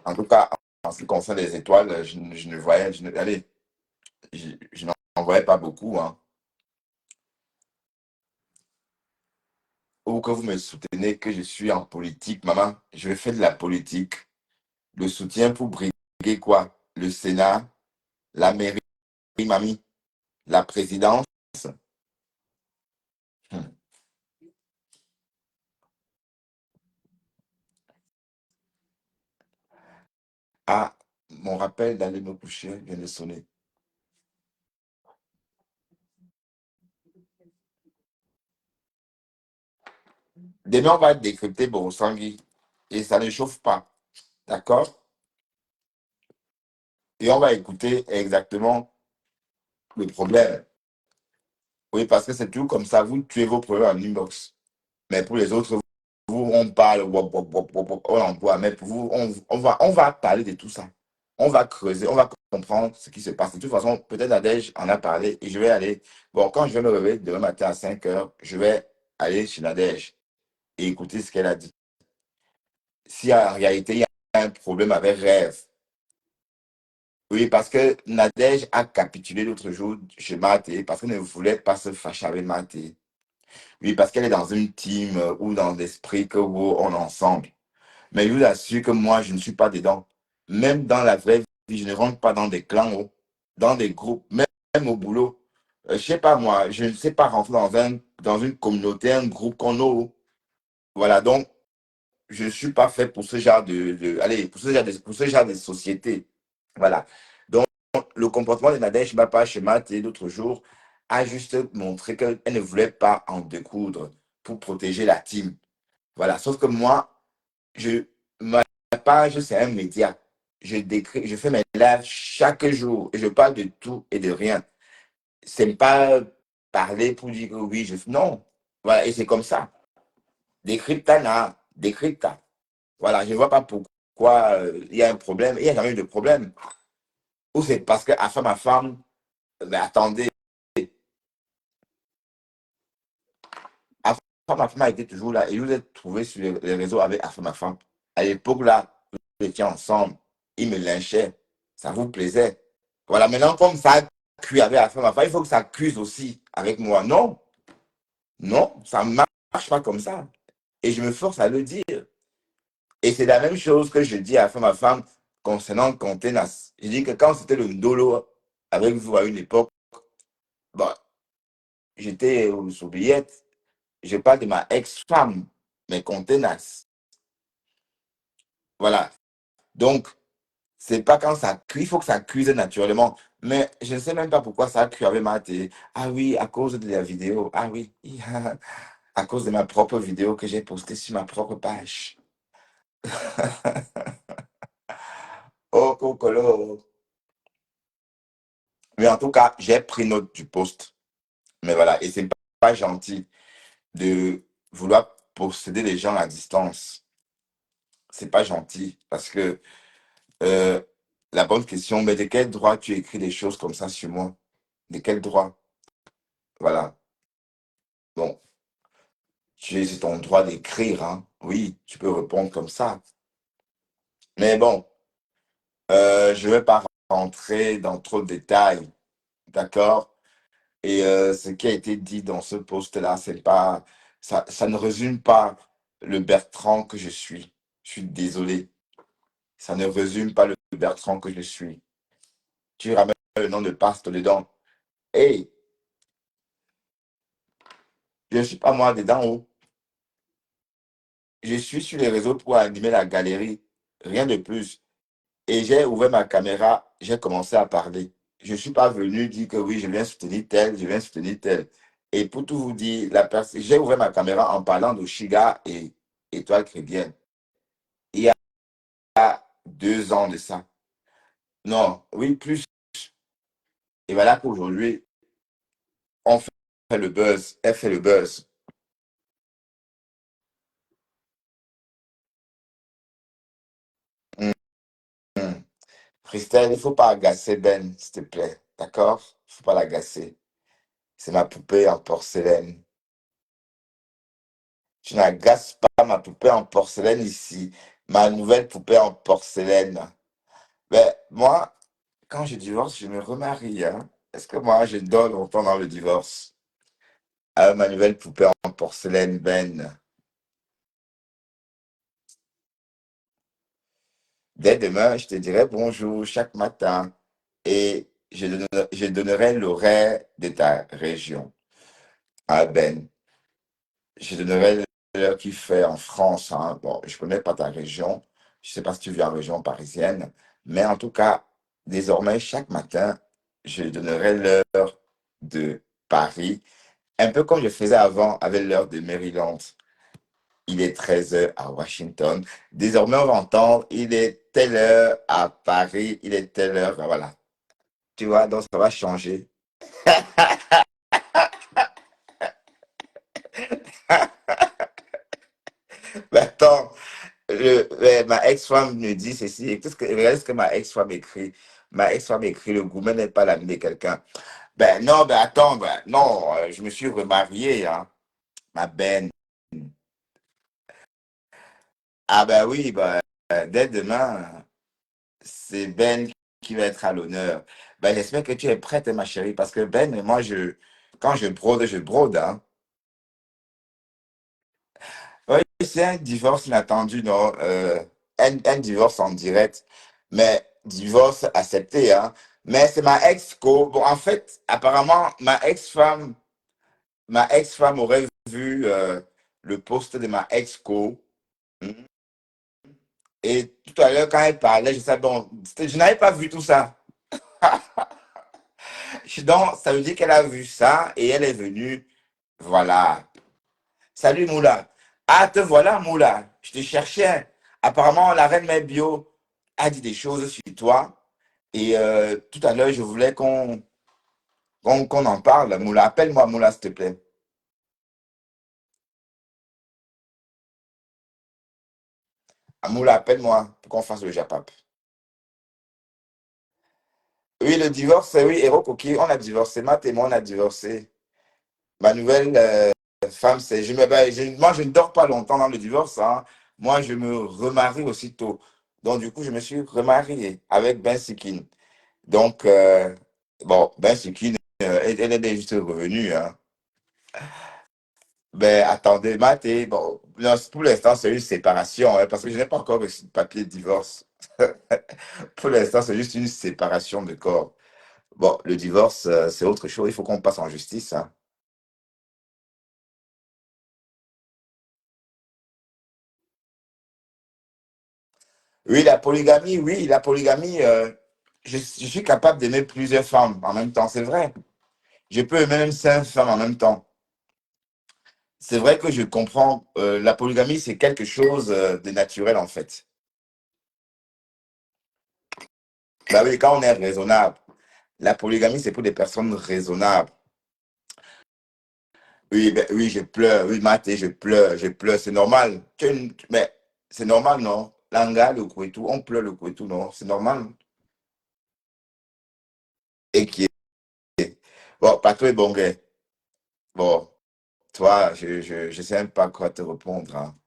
En tout cas, en ce qui concerne les étoiles, je ne voyais, allez, je n'en voyais pas beaucoup. Hein. Ou que vous me soutenez que je suis en politique, maman, je vais faire de la politique. Le soutien pour briguer quoi? Le Sénat, la mairie, mamie, la présidence. Hmm. Ah, mon rappel d'aller me coucher vient de sonner. Demain, on va décrypter Borosangui et ça ne chauffe pas. D'accord? Et on va écouter exactement le problème. Oui, parce que c'est tout comme ça. Vous tuez vos problèmes en inbox. Mais pour les autres, vous, on parle, on emploie. Mais pour vous, on va parler de tout ça. On va creuser, on va comprendre ce qui se passe. De toute façon, peut-être Nadège en a parlé et je vais aller. Bon, quand je vais me réveiller demain matin à 5 heures, je vais aller chez Nadège et écouter ce qu'elle a dit. Si en réalité, il y a un problème avec Rêve. Oui, parce que Nadège a capitulé l'autre jour chez Maté parce qu'elle ne voulait pas se fâcher avec Maté. Oui, parce qu'elle est dans une team ou dans l'esprit que wow, on est ensemble. Mais je vous assure que moi, je ne suis pas dedans. Même dans la vraie vie, je ne rentre pas dans des clans, dans des groupes, même au boulot. Je sais pas moi, je ne sais pas rentrer dans une communauté, un groupe qu'on a. Voilà, donc je ne suis pas fait pour ce genre allez, pour ce genre de société. Voilà. Donc, le comportement de Nadège Bapa chez Matt et l'autre jour a juste montré qu'elle ne voulait pas en découdre pour protéger la team. Voilà. Sauf que moi, ma page, c'est un média. Je fais mes lives chaque jour et je parle de tout et de rien. C'est pas parler pour dire que oui, non. Voilà. Et c'est comme ça. Décrypta, décrypta. Voilà. Je ne vois pas pourquoi il y a un problème. Il n'y a jamais eu de problème. Ou c'est parce que à femme, mais attendez, ma femme a été toujours là et je vous ai trouvé sur les réseaux avec ma femme. À l'époque là, nous étions ensemble, il me lynchait, ça vous plaisait. Voilà, maintenant comme ça a cuit avec ma femme, il faut que ça cuise aussi avec moi. Non, non, ça ne marche pas comme ça. Et je me force à le dire. Et c'est la même chose que je dis à ma femme concernant Contenas. Je dis que quand c'était le Ndolo avec vous à une époque, bon, j'étais aux oubliettes. Je parle de ma ex-femme, mais Contenas. Voilà. Donc, c'est pas quand ça cuit, il faut que ça cuise naturellement. Mais je ne sais même pas pourquoi ça a cuit avec ma télé. Ah oui, à cause de la vidéo. Ah oui, à cause de ma propre vidéo que j'ai postée sur ma propre page. Oh, cocolo. Mais en tout cas, j'ai pris note du post. Mais voilà, et c'est pas gentil de vouloir posséder les gens à distance. C'est pas gentil parce que euh, la bonne question, mais de quel droit tu écris des choses comme ça sur moi? De quel droit? Voilà. Bon, c'est ton droit d'écrire, hein. Oui, tu peux répondre comme ça. Mais bon, je ne vais pas rentrer dans trop de détails, d'accord? Et ce qui a été dit dans ce post-là, c'est pas, ça ne résume pas le Bertrand que je suis. Je suis désolé. Ça ne résume pas le Bertrand que je suis. Tu ramènes le nom de Paste dedans. Hey, je ne suis pas moi dedans. Oh. Je suis sur les réseaux pour animer la galerie. Rien de plus. Et j'ai ouvert ma caméra, j'ai commencé à parler. Je ne suis pas venu dire que oui, je viens soutenir tel, je viens soutenir tel. Et pour tout vous dire, j'ai ouvert ma caméra en parlant de Shiga et Étoile Chrétienne. Il y a 2 ans de ça. Non, oui, plus. Et voilà qu'aujourd'hui, on fait le buzz. Elle fait le buzz. Hum, hum. Christelle, il ne faut pas agacer Ben, s'il te plaît. D'accord? Il ne faut pas l'agacer. C'est ma poupée en porcelaine. Tu n'agaces pas ma poupée en porcelaine ici. Ma nouvelle poupée en porcelaine. Mais moi, quand je divorce, je me remarie. Hein. Est-ce que moi, je donne longtemps dans le divorce? À ma nouvelle poupée en porcelaine, Ben. Dès demain, je te dirai bonjour chaque matin et je donnerai l'horaire de ta région à Ben. Je donnerai l'heure qu'il fait en France. Hein. Bon, je ne connais pas ta région. Je ne sais pas si tu vis en région parisienne. Mais en tout cas, désormais, chaque matin, je donnerai l'heure de Paris. Un peu comme je faisais avant avec l'heure de Maryland. Il est 13 heures à Washington. Désormais, on va entendre, il est telle heure à Paris, il est telle heure, voilà. Tu vois, donc ça va changer. Mais attends, ma ex-femme me dit ceci. Et regarde ce que ma ex-femme écrit. Ma ex-femme écrit, le gourmet n'est pas l'ami de quelqu'un. Ben non, ben attends, ben non, je me suis remarié, hein, ma benne. Ah ben oui, ben, dès demain, c'est Ben qui va être à l'honneur. Ben j'espère que tu es prête, ma chérie, parce que Ben, moi, quand je brode, hein. Oui, c'est un divorce inattendu, non? Un divorce en direct, mais divorce accepté, hein. Mais c'est ma ex-co. Bon, en fait, apparemment, ma ex-femme aurait vu le post de ma ex-co. Hmm. Et tout à l'heure, quand elle parlait, je savais, bon, je n'avais pas vu tout ça. Donc, ça veut dire qu'elle a vu ça et elle est venue. Voilà. Salut Moula. Ah, te voilà Moula. Je te cherchais. Apparemment, la reine Mère a dit des choses sur toi. Et tout à l'heure, je voulais qu'on en parle. Moula, appelle-moi Moula, s'il te plaît. Ah, Moula, appelle-moi pour qu'on fasse le japap. Oui, le divorce, oui, Héros Coquille, on a divorcé. Matt et moi, on a divorcé. Ma nouvelle femme, c'est. Moi, je ne dors pas longtemps dans le divorce. Hein. Moi, je me remarie aussitôt. Donc, du coup, je me suis remarié avec Ben Sikin. Donc, bon, Ben Sikin, elle est juste revenue. Hein. Ben, attendez, Matt, bon, Non, pour l'instant, c'est une séparation, hein, parce que je n'ai pas encore reçu de papier de divorce. Pour l'instant, c'est juste une séparation de corps. Bon, le divorce, c'est autre chose. Il faut qu'on passe en justice, hein. Oui, la polygamie, je suis capable d'aimer plusieurs femmes en même temps, c'est vrai. Je peux aimer même 5 femmes en même temps. C'est vrai que je comprends, la polygamie, c'est quelque chose de naturel en fait. Bah oui, quand on est raisonnable, la polygamie, c'est pour des personnes raisonnables. Oui, ben, oui, je pleure, oui, Maté, je pleure, c'est normal. Mais c'est normal, non? Langa, le Kouetou, on pleure le Kouetou, non? C'est normal. Et qui est. Bon, Pato et Bongué. Bon, toi, je sais même pas quoi te répondre, hein.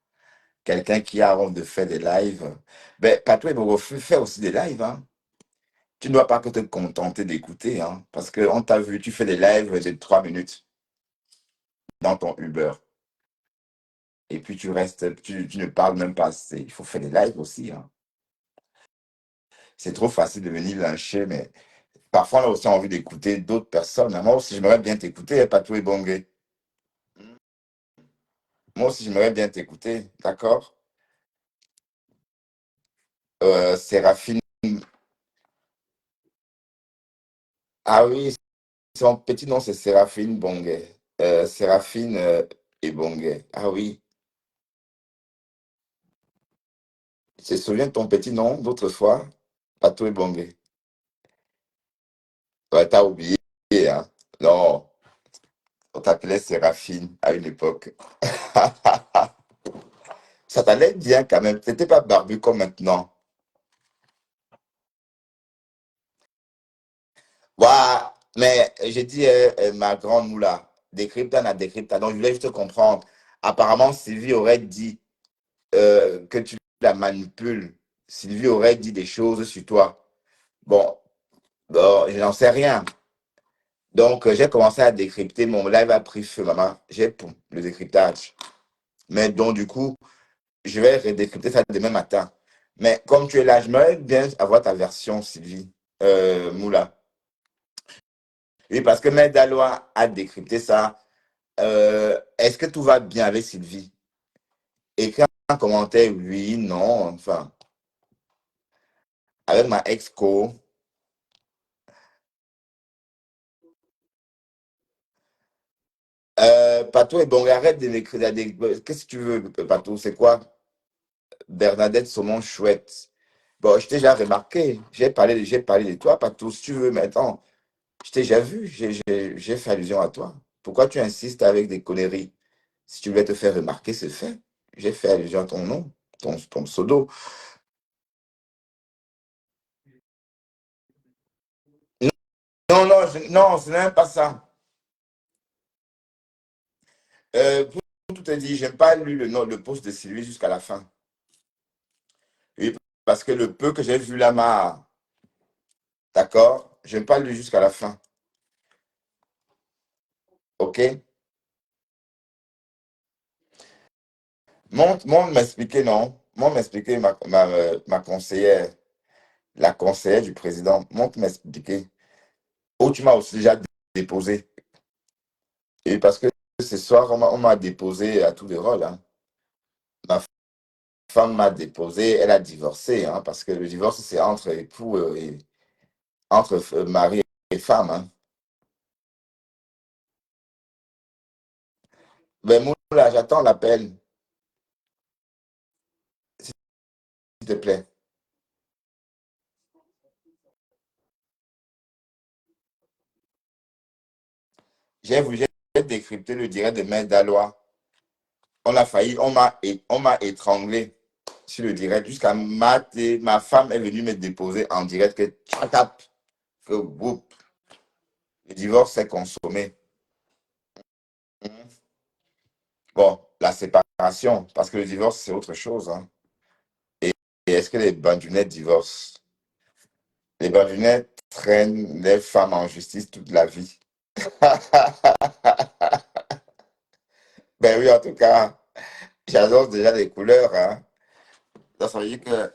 Quelqu'un qui a honte de faire des lives. Ben, Pato et Bongo, fais aussi des lives, hein. Tu ne dois pas que te contenter d'écouter, hein. Parce qu'on t'a vu, tu fais des lives de 3 minutes dans ton Uber. Et puis tu restes, tu ne parles même pas assez. Il faut faire des lives aussi, hein. C'est trop facile de venir lyncher, mais parfois on a aussi envie d'écouter d'autres personnes, hein. Moi aussi, j'aimerais bien t'écouter, hein, Patou et Bongué. Moi aussi, j'aimerais bien t'écouter, d'accord? Séraphine. Ah oui, son petit nom, c'est Séraphine Bongué. Séraphine et Bongué. Ah oui. Tu te souviens de ton petit nom d'autrefois? Patou et Bongué. Ouais, t'as oublié, hein? Non, on t'appelait Séraphine à une époque. Ça t'allait bien quand même. T'étais pas barbu comme maintenant. Voilà. Mais j'ai dit, ma grande moula, décrypta, n'a décrypta. Donc, je voulais juste comprendre. Apparemment, Sylvie aurait dit que tu la manipules. Sylvie aurait dit des choses sur toi. Bon, bon, je n'en sais rien. Donc, j'ai commencé à décrypter. Mon live a pris feu, maman. J'ai pour le décryptage. Mais donc, du coup, je vais redécrypter ça demain matin. Mais comme tu es là, j'aimerais bien avoir ta version, Sylvie, Moula. Oui, parce que Maître Dalois a décrypté ça. Est-ce que tout va bien avec Sylvie? Écris un commentaire, oui, non, enfin, avec ma ex-co. Pato est bon, arrête de m'écrire. Qu'est-ce que tu veux, Pato? C'est quoi? Bernadette Saumon chouette. Bon, je t'ai déjà remarqué. J'ai parlé de toi, Pato. Si tu veux, maintenant, je t'ai déjà vu. J'ai fait allusion à toi. Pourquoi tu insistes avec des conneries? Si tu voulais te faire remarquer, c'est fait. J'ai fait allusion à ton nom, ton pseudo. Non, non, non, ce n'est même pas ça. Pour tout te dire, je n'ai pas lu le post de Sylvie jusqu'à la fin. Oui, parce que le peu que j'ai vu là m'a. D'accord? Je n'ai pas lu jusqu'à la fin. OK? Monte m'expliquer, non? Monte m'expliquer ma conseillère, la conseillère du président. Monte m'expliquer. Où tu m'as aussi déjà déposé. Et parce que ce soir, on m'a déposé à tous les rôles, hein. Ma femme m'a déposé, elle a divorcé, hein, parce que le divorce, c'est entre époux et entre mari et femme, hein. Ben, Moula, j'attends l'appel, s'il te plaît. J'ai décrypté le direct de Maître Dalois. On a failli, on m'a étranglé sur le direct jusqu'à ma femme est venue me déposer en direct que tap, que whoop, le divorce s'est consommé. Mhm. Bon, la séparation, parce que le divorce, c'est autre chose, hein. Et est-ce que les bandounettes divorcent? Les bandounettes traînent les femmes en justice toute la vie. Ben oui, en tout cas. J'annonce déjà les couleurs, hein. Donc, ça veut dire que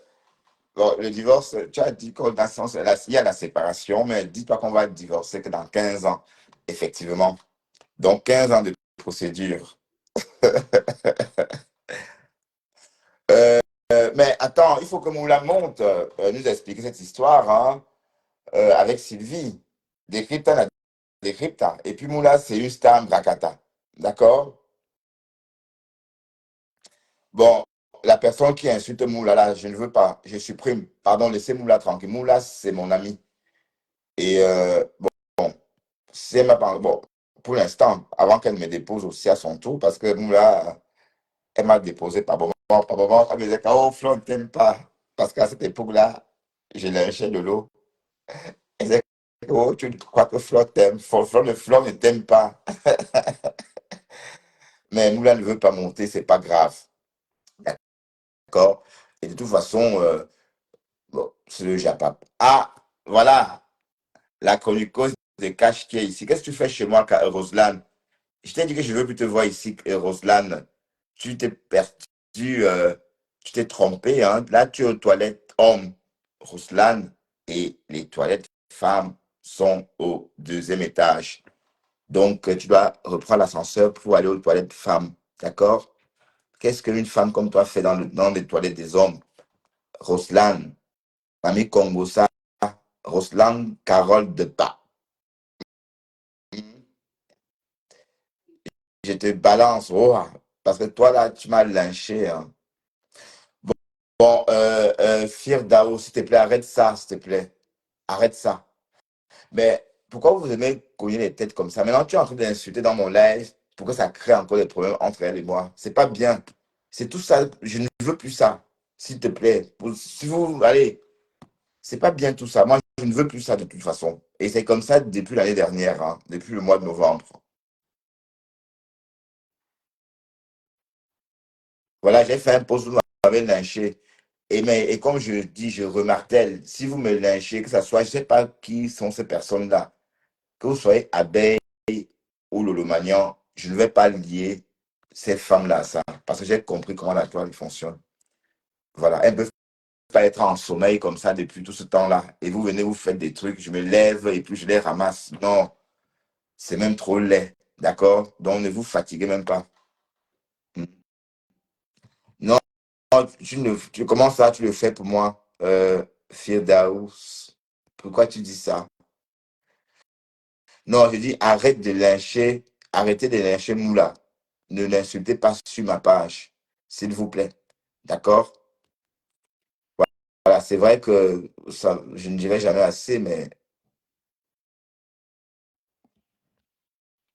bon, le divorce, tu as dit qu'il y a la séparation, mais dis-toi qu'on va divorcer que dans 15 ans, effectivement. Donc, 15 ans de procédure. Mais attends, il faut que Moula monte nous expliquer cette histoire hein, avec Sylvie. Décrypta la décrypta. Et puis Moula, c'est une star Brakata. D'accord? Bon, la personne qui insulte Moula, là, je ne veux pas. Je supprime. Pardon, laissez Moula tranquille. Moula, c'est mon ami. Et bon, c'est ma bon, pour l'instant, avant qu'elle me dépose aussi à son tour, parce que Moula, elle m'a déposé par moment. Par moment, elle me disait, oh, Flo, ne t'aime pas. Parce qu'à cette époque-là, j'ai lâché de l'eau. Elle disait, oh, tu crois que Flo t'aime. Flo ne t'aime pas. Mais Moula ne veut pas monter, c'est pas grave. D'accord? Et de toute façon, bon, c'est le Japap. Ah, voilà, la chroniqueuse de Cash qui est ici. Qu'est-ce que tu fais chez moi, Roslan? Je t'ai dit que je veux plus te voir ici, Roslan. Tu t'es perdu, tu t'es trompé, hein. Là, tu es aux toilettes hommes, Roslan, et les toilettes femmes sont au deuxième étage. Donc, tu dois reprendre l'ascenseur pour aller aux toilettes femmes. D'accord? Qu'est-ce qu'une femme comme toi fait dans les toilettes des hommes? Roslan, Mamie Kongosa, Roslan, Carole de Pas. Je te balance, oh, parce que toi, là, tu m'as lynché. Hein. Bon, Firdao, s'il te plaît, arrête ça, s'il te plaît. Arrête ça. Mais pourquoi vous aimez cogner les têtes comme ça? Maintenant, tu es en train d'insulter dans mon live pour que ça crée encore des problèmes entre elle et moi. C'est pas bien. C'est tout ça. Je ne veux plus ça. S'il te plaît. Si vous, allez, c'est pas bien tout ça. Moi, je ne veux plus ça de toute façon. Et c'est comme ça depuis l'année dernière, hein, depuis le mois de novembre. Voilà, j'ai fait un post où vous m'avez lynché. Et comme je dis, je remartèle, si vous me lynchez, que ce soit, je ne sais pas qui sont ces personnes-là, que vous soyez abeille ou Lolomagnan, je ne vais pas lier ces femmes-là à ça, parce que j'ai compris comment la toile fonctionne. Voilà, elles ne peuvent pas être en sommeil comme ça depuis tout ce temps-là. Et vous venez, vous faites des trucs, je me lève et puis je les ramasse. Non, c'est même trop laid, d'accord? Donc ne vous fatiguez même pas. Non, comment ça, tu le fais pour moi, Firdaus? Pourquoi tu dis ça? Non, je dis arrête de lyncher, arrêtez de lyncher Moula. Ne l'insultez pas sur ma page, s'il vous plaît. D'accord? Voilà, c'est vrai que ça, je ne dirai jamais assez, mais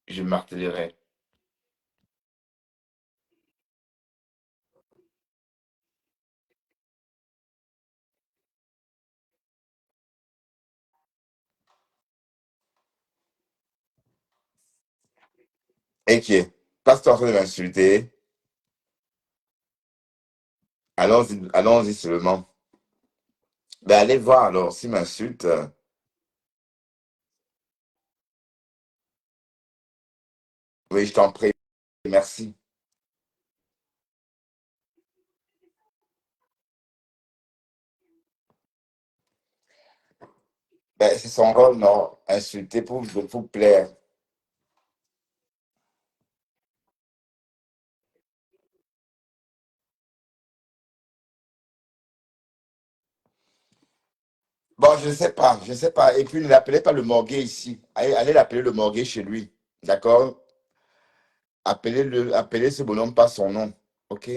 je martellerai. Et qui est? Passe-toi en train de m'insulter. Allons-y, allons-y seulement. Ben, allez voir alors, s'il m'insulte. Oui, je t'en prie. Merci. Ben, c'est son rôle, non? Insulter pour plaire. Bon, je ne sais pas, je ne sais pas. Et puis, ne l'appelez pas le morguet ici. Allez l'appeler le morguet chez lui. D'accord? Appelez ce bonhomme par son nom. OK?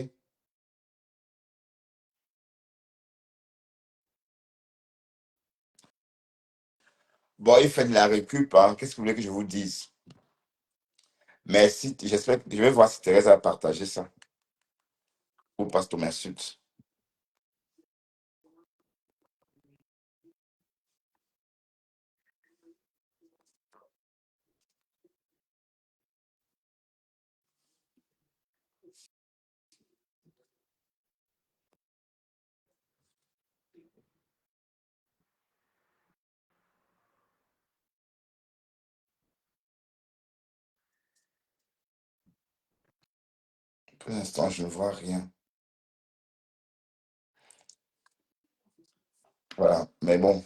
Bon, il fait de la récup, hein. Qu'est-ce que vous voulez que je vous dise? Mais si, j'espère que je vais voir si Thérèse a partagé ça. Ou parce qu'on m'insulte. Pour l'instant, je ne vois rien. Voilà. Mais bon.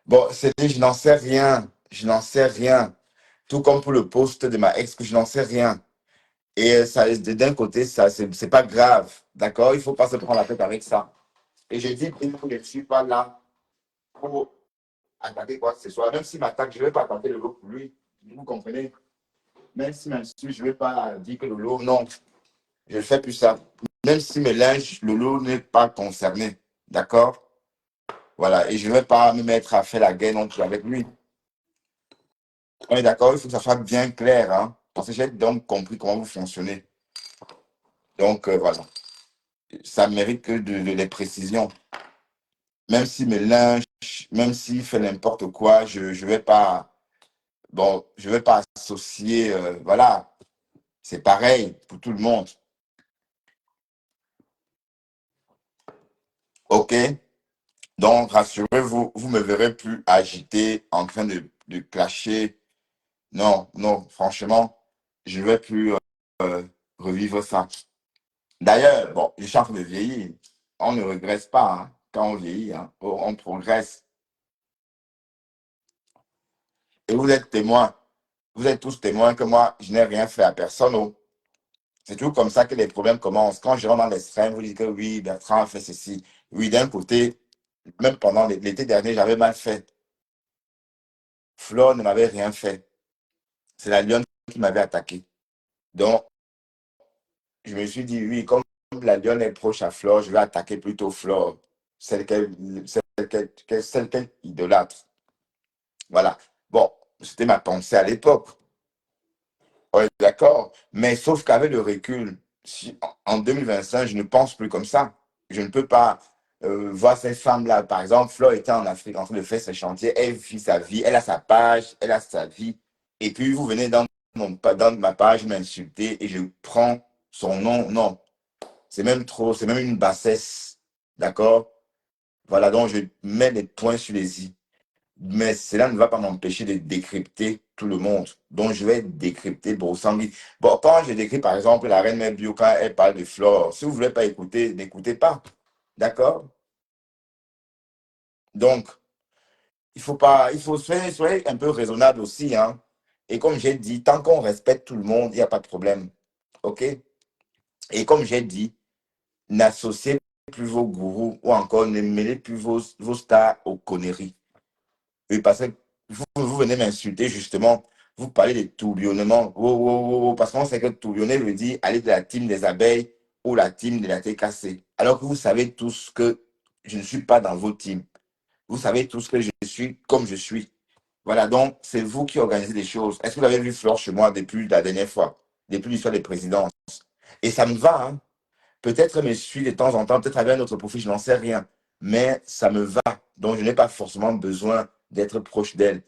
Bon, c'est dit, je n'en sais rien. Je n'en sais rien. Tout comme pour le poste de ma ex, que je n'en sais rien. Et ça, d'un côté, ça, c'est pas grave. D'accord? Il faut pas se prendre la tête avec ça. Et je dis, je ne suis pas là pour attaquer quoi que ce soit. Même s'il m'attaque, je ne vais pas attaquer le lot pour lui. Vous comprenez? Même s'il m'insulte, je ne vais pas dire que le lot, non, je ne fais plus ça. Même si mes linges, le lot n'est pas concerné. D'accord? Voilà. Et je ne vais pas me mettre à faire la guerre non plus avec lui. On est d'accord? Il faut que ça soit bien clair, hein? Parce que j'ai donc compris comment vous fonctionnez. Donc, voilà. Ça mérite que des précisions. Même si mes linges, même s'il fait n'importe quoi, je ne vais pas, bon, je vais pas associer, voilà, c'est pareil pour tout le monde. OK? Donc, rassurez-vous, vous me verrez plus agité, en train de clasher. Non, non, franchement, je ne vais plus revivre ça. D'ailleurs, bon, je suis en train de vieillir. On ne regrette pas hein, quand on vieillit, hein. On progresse. Et vous êtes témoins. Vous êtes tous témoins que moi, je n'ai rien fait à personne. Oh. C'est toujours comme ça que les problèmes commencent. Quand je rentre dans l'extrême, vous dites que oui, Bertrand a fait ceci. Oui, d'un côté, même pendant l'été dernier, j'avais mal fait. Flo ne m'avait rien fait. C'est la lionne qui m'avait attaqué. Donc, je me suis dit, oui, comme la lionne est proche à Flo, je vais attaquer plutôt Flo, celle qu'elle idolâtre. Voilà. Bon, c'était ma pensée à l'époque. Ouais, d'accord. Mais sauf qu'avec le recul, en 2025, je ne pense plus comme ça. Je ne peux pas voir ces femmes-là. Par exemple, Flo était en Afrique en train de faire ses chantiers. Elle vit sa vie. Elle a sa page. Elle a sa vie. Et puis, vous venez dans ma page m'insulter et je prends son nom. Non, c'est même trop. C'est même une bassesse. D'accord? Voilà, donc je mets les points sur les i. Mais cela ne va pas m'empêcher de décrypter tout le monde. Donc, je vais décrypter Brossangui. Bon, quand je décrypte, par exemple, la reine Mère Bio, quand elle parle de flore, si vous ne voulez pas écouter, n'écoutez pas. D'accord? Donc, il faut pas, il faut soyez un peu raisonnable aussi, hein. Et comme j'ai dit, tant qu'on respecte tout le monde, il n'y a pas de problème. OK? Et comme j'ai dit, n'associez plus vos gourous ou encore ne mêlez plus vos stars aux conneries. Oui, parce que vous venez m'insulter justement. Vous parlez de tourbillonnement. Oh, oh, oh, oh, parce qu'on sait que tourbillonner veut dire aller de la team des abeilles ou la team de la TKC. Alors que vous savez tous que je ne suis pas dans vos teams. Vous savez tous que je suis comme je suis. Voilà, donc c'est vous qui organisez les choses. Est-ce que vous avez vu Flore chez moi depuis la dernière fois, depuis l'histoire des présidences? Et ça me va, hein. Peut-être elle me suit de temps en temps, peut-être avec un autre profil, je n'en sais rien. Mais ça me va. Donc, je n'ai pas forcément besoin d'être proche d'elle.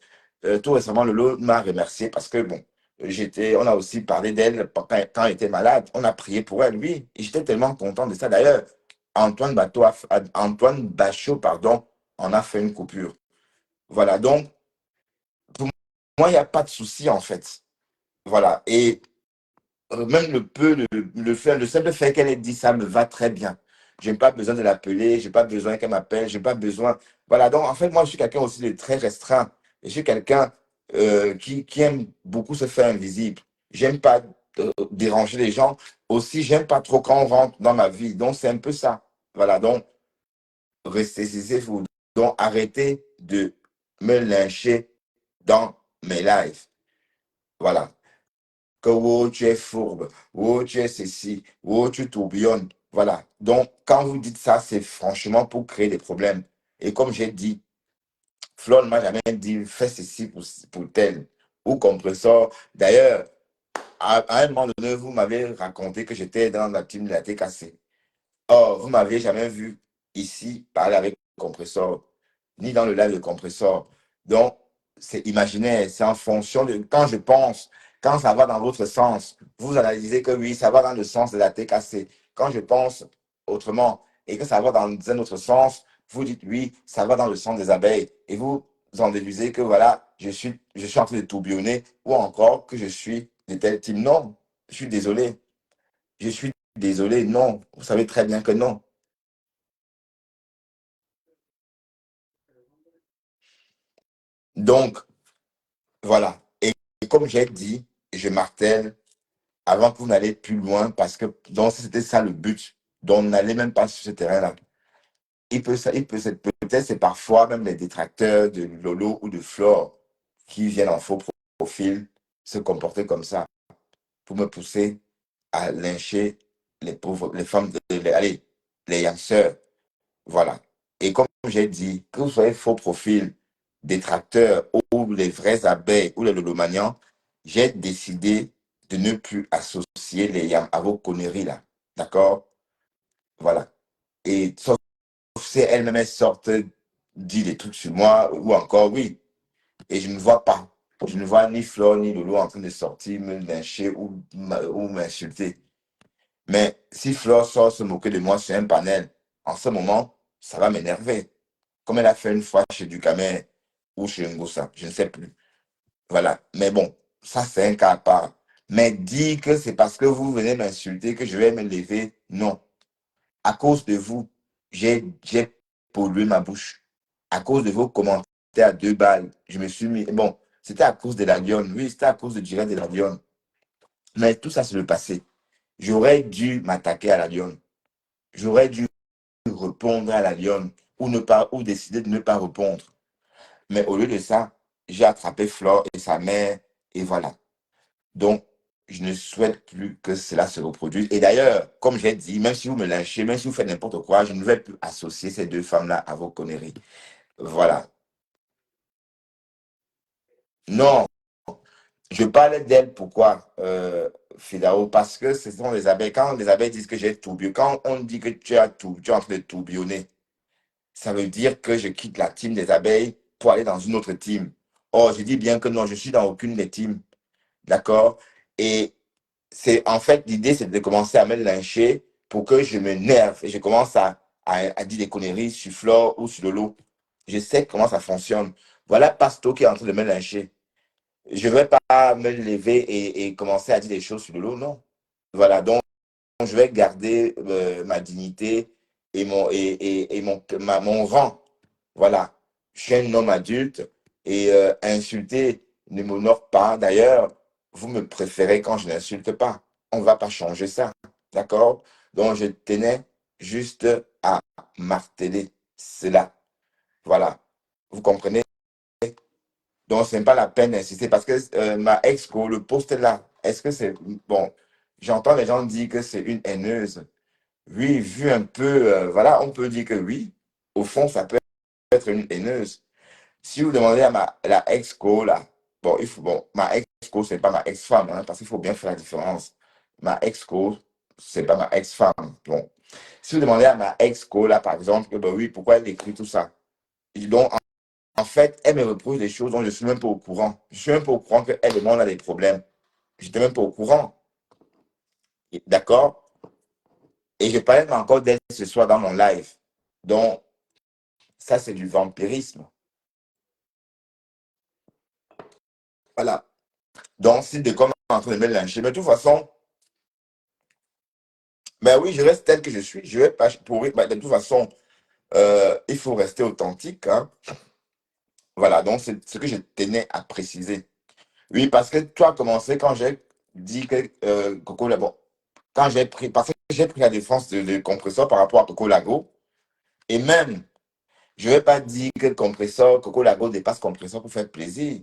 Tout récemment, Lolo m'a remercié parce que, bon, on a aussi parlé d'elle quand elle était malade. On a prié pour elle, oui. Et j'étais tellement content de ça. D'ailleurs, Antoine Bachot, pardon, en a fait une coupure. Voilà. Donc, pour moi, il n'y a pas de souci, en fait. Voilà. Et même le simple fait qu'elle ait dit ça me va très bien. Je n'ai pas besoin de l'appeler, je n'ai pas besoin qu'elle m'appelle, je n'ai pas besoin. Voilà, donc en fait, moi, je suis quelqu'un aussi de très restreint. Et je suis quelqu'un qui aime beaucoup se faire invisible. J'aime pas déranger les gens. Aussi, j'aime pas trop quand on rentre dans ma vie. Donc, c'est un peu ça. Voilà, donc, restez vous. Donc, arrêtez de me lyncher dans mes lives. Voilà. Que oh, tu es fourbe, oh, tu es ceci, oh, tu tourbillonnes. Voilà. Donc, quand vous dites ça, c'est franchement pour créer des problèmes. Et comme j'ai dit, Flo ne m'a jamais dit fais ceci pour tel ou compresseur. D'ailleurs, à un moment donné, vous m'avez raconté que j'étais dans la team de la TKC. Or, vous m'aviez jamais vu ici parler avec le compresseur, ni dans le live de compresseur. Donc, c'est imaginaire, c'est en fonction de quand je pense, quand ça va dans l'autre sens, vous analysez que oui, ça va dans le sens de la TKC. Quand je pense autrement et que ça va dans un autre sens, vous dites oui, ça va dans le sens des abeilles. Et vous en déduisez que voilà, je suis en train de tourbillonner ou encore que je suis de tel team. Non, je suis désolé. Je suis désolé, non. Vous savez très bien que non. Donc, voilà. Et comme j'ai dit, je martèle avant que vous n'allez plus loin, parce que donc c'était ça le but. Donc, on n'allait même pas sur ce terrain-là. Peut-être c'est parfois même les détracteurs de Lolo ou de Flore qui viennent en faux profil se comporter comme ça pour me pousser à lyncher les pauvres, les femmes, allez, les yanceurs. Voilà. Et comme j'ai dit, que vous soyez faux profil, détracteurs ou les vrais abeilles ou les lolomanians, j'ai décidé de ne plus associer les yams à vos conneries là. D'accord? Voilà. Et sauf si elles-mêmes elles sortent, dit des trucs sur moi, ou encore oui. Et je ne vois pas. Je ne vois ni Flore ni Lolo en train de sortir, me lyncher ou m'insulter. Mais si Flore sort se moquer de moi sur un panel, en ce moment, ça va m'énerver. Comme elle a fait une fois chez Ducamer ou chez Ngosa, je ne sais plus. Voilà. Mais bon, ça c'est un cas à part. Mais dire que c'est parce que vous venez m'insulter que je vais me lever, non. À cause de vous, j'ai pollué ma bouche. À cause de vos commentaires à 2 balles, je me suis mis. Bon, c'était à cause de la lionne. Oui, c'était à cause de Direct de la lionne. Mais tout ça, c'est le passé. J'aurais dû m'attaquer à la lionne. J'aurais dû répondre à la lionne ou ne pas ou décider de ne pas répondre. Mais au lieu de ça, j'ai attrapé Flore et sa mère et voilà. Donc, je ne souhaite plus que cela se reproduise. Et d'ailleurs, comme j'ai dit, même si vous me lynchez, même si vous faites n'importe quoi, je ne vais plus associer ces deux femmes-là à vos conneries. Voilà. Non, je parlais d'elles, pourquoi, Fidao? Parce que ce sont les abeilles. Quand les abeilles disent que j'ai tourbillonné, quand on dit que tu es en train de tourbillonner, ça veut dire que je quitte la team des abeilles pour aller dans une autre team. Or, je dis bien que non, je suis dans aucune des teams. D'accord? Et c'est en fait l'idée, c'est de commencer à me lyncher pour que je m'énerve et je commence à dire des conneries sur Flore ou sur Lolo. Je sais comment ça fonctionne. Voilà Pasto qui est en train de me lyncher. Je ne vais pas me lever et commencer à dire des choses sur Lolo, non. Voilà, donc je vais garder ma dignité et mon rang. Voilà, je suis un homme adulte et insulter ne m'honore pas. D'ailleurs, vous me préférez quand je n'insulte pas. On ne va pas changer ça. D'accord? Donc, je tenais juste à marteler cela. Voilà. Vous comprenez? Donc, ce n'est pas la peine d'insister parce que ma ex-co, le poste là, est-ce que c'est. Bon, j'entends les gens dire que c'est une haineuse. Oui, vu un peu, voilà, on peut dire que oui. Au fond, ça peut être une haineuse. Si vous demandez à la ex-co, là, bon, ma ex-co, c'est pas ma ex-femme, hein, parce qu'il faut bien faire la différence. Ma ex-co, c'est pas ma ex-femme. Bon. Si vous demandez à ma ex-co, là, par exemple, que, ben oui, pourquoi elle écrit tout ça? Et donc, en fait, elle me reproche des choses dont je suis même pas au courant. Je suis même pas au courant qu'elle et moi, on a des problèmes. J'étais même pas au courant. D'accord? Et je parlais encore d'elle ce soir dans mon live. Donc, ça, c'est du vampirisme. Voilà. Donc, si de comme en train de me lyncher, mais de toute façon, ben oui, je reste tel que je suis. Je vais pas pourrir. Ben, de toute façon, il faut rester authentique, hein. Voilà, donc c'est ce que je tenais à préciser. Oui, parce que tu as commencé quand j'ai dit que Coco Lago, quand j'ai pris, parce que j'ai pris la défense de compresseur par rapport à Coco Lago, et même, je ne vais pas dire que le compresseur, Coco Lago dépasse compresseur pour faire plaisir.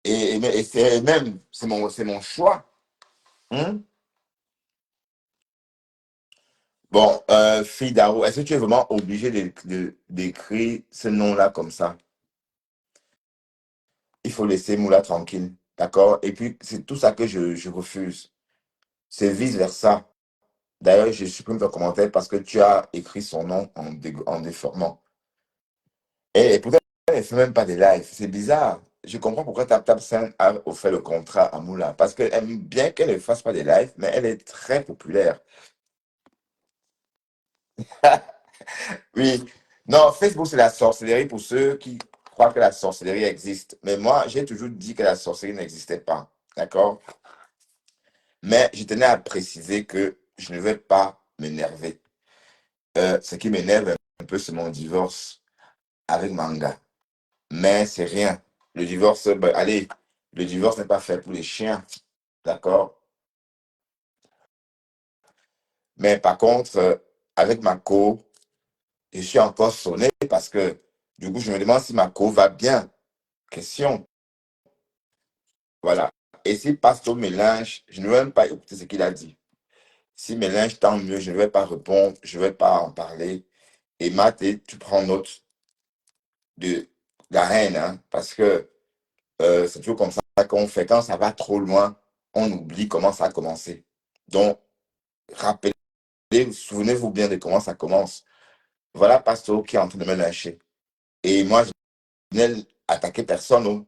Et c'est même, c'est mon choix. Hein. Bon, Fidao, est-ce que tu es vraiment obligé d'écrire ce nom-là comme ça? Il faut laisser Moula tranquille, d'accord? Et puis, c'est tout ça que je refuse. C'est vice-versa. D'ailleurs, je supprime ton commentaire parce que tu as écrit son nom en déformant. Et pourtant, elle ne fait même pas des lives. C'est bizarre. Je comprends pourquoi TapTap 5 a offert le contrat à Moula. Parce qu'elle aime bien qu'elle ne fasse pas des lives, mais elle est très populaire. Oui. Non, Facebook, c'est la sorcellerie pour ceux qui croient que la sorcellerie existe. Mais moi, j'ai toujours dit que la sorcellerie n'existait pas. D'accord? Mais je tenais à préciser que je ne vais pas m'énerver. Ce qui m'énerve un peu, c'est mon divorce avec Manga. Mais c'est rien. Le divorce, ben, allez, le divorce n'est pas fait pour les chiens. D'accord? Mais par contre, avec ma co, je suis encore sonné parce que du coup, je me demande si ma co va bien. Question. Voilà. Et si Pasto mélange, je ne vais même pas écouter ce qu'il a dit. Si mélange, tant mieux, je ne vais pas répondre, je ne vais pas en parler. Et Mathé, tu prends note de la haine, hein, parce que c'est toujours comme ça qu'on fait. Quand ça va trop loin, on oublie comment ça a commencé. Donc, rappelez, souvenez-vous bien de comment ça commence. Voilà Pasto qui est en train de me lyncher. Et moi, je n'ai attaqué personne. Oh.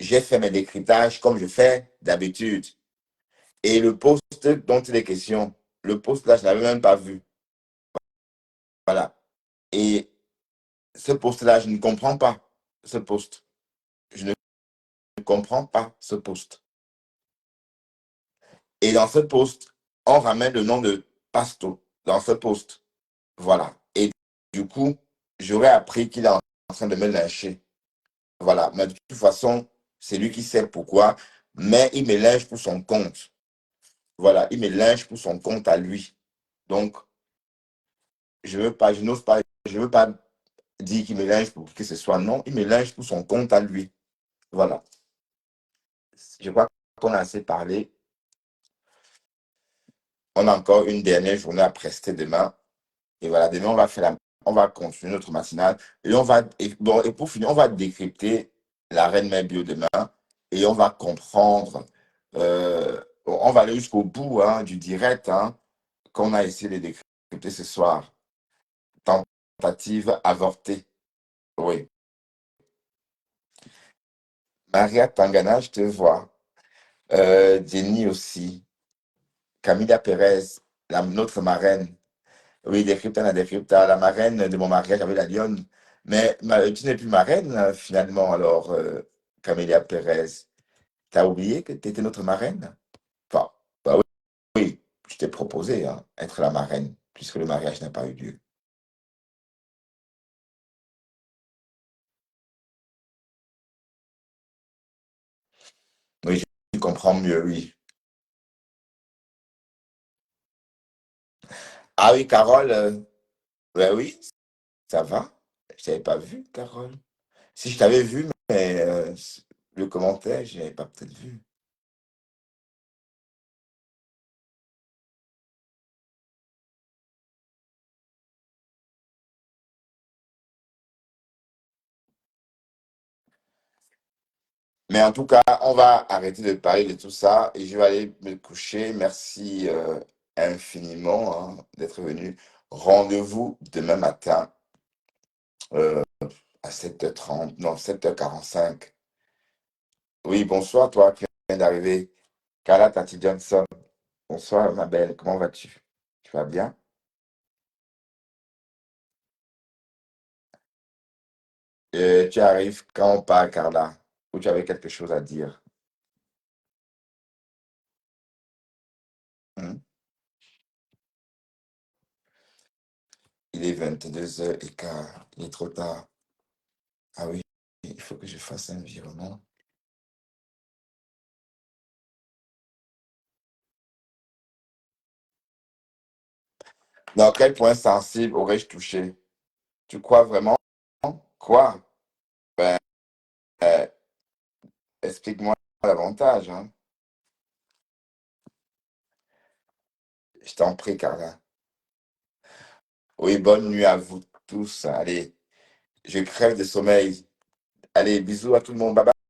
J'ai fait mes décryptages comme je fais d'habitude. Et le post dont il est question, le post là, je ne l'avais même pas vu. Voilà. Et ce post-là, je ne comprends pas ce post. Je ne comprends pas ce post. Et dans ce post, on ramène le nom de Pasto dans ce post. Voilà. Et du coup, j'aurais appris qu'il est en train de me lyncher. Voilà. Mais de toute façon, c'est lui qui sait pourquoi. Mais il me lynche pour son compte. Voilà. Il me lynche pour son compte à lui. Donc, je veux pas, je n'ose pas, je veux pas dire qu'il me lynche pour que ce soit non. Il me lynche pour son compte à lui. Voilà. Je crois qu'on a assez parlé. On a encore une dernière journée à prester demain. Et voilà, demain, on va continuer notre matinale. Bon, et pour finir, on va décrypter la Reine Mère Bio demain. Et on va comprendre, on va aller jusqu'au bout hein, du direct hein, qu'on a essayé de décrypter ce soir. Tentative avortée. Oui. Maria Tangana, je te vois. Jenny aussi. Camilla Perez, notre marraine. Oui, décrypta, la marraine de mon mariage avec la lionne. Mais tu n'es plus marraine, finalement, alors, Camélia Pérez. T'as oublié que tu étais notre marraine? Enfin, bah oui, oui, je t'ai proposé, hein, être la marraine, puisque le mariage n'a pas eu lieu. Oui, je comprends mieux, oui. Ah oui, Carole, ben oui, ça va. Je t'avais pas vu, Carole. Si je t'avais vu, mais le commentaire, je n'avais pas peut-être vu. Mais en tout cas, on va arrêter de parler de tout ça et je vais aller me coucher. Merci infiniment hein, d'être venu. Rendez-vous demain matin euh, à 7h30, non, 7h45. Oui, bonsoir toi qui viens d'arriver. Carla Tati Johnson. Bonsoir ma belle, comment vas-tu? Tu vas bien? Tu arrives quand on parle, Carla? Ou tu avais quelque chose à dire? Hmm? Il est 22h15. Il est trop tard. Ah oui, il faut que je fasse un virement. Dans quel point sensible aurais-je touché? Tu crois vraiment? Quoi? Ben, euh, explique-moi davantage, hein. Je t'en prie, Carla. Oui, bonne nuit à vous tous. Allez, je crève de sommeil. Allez, bisous à tout le monde. Bye bye.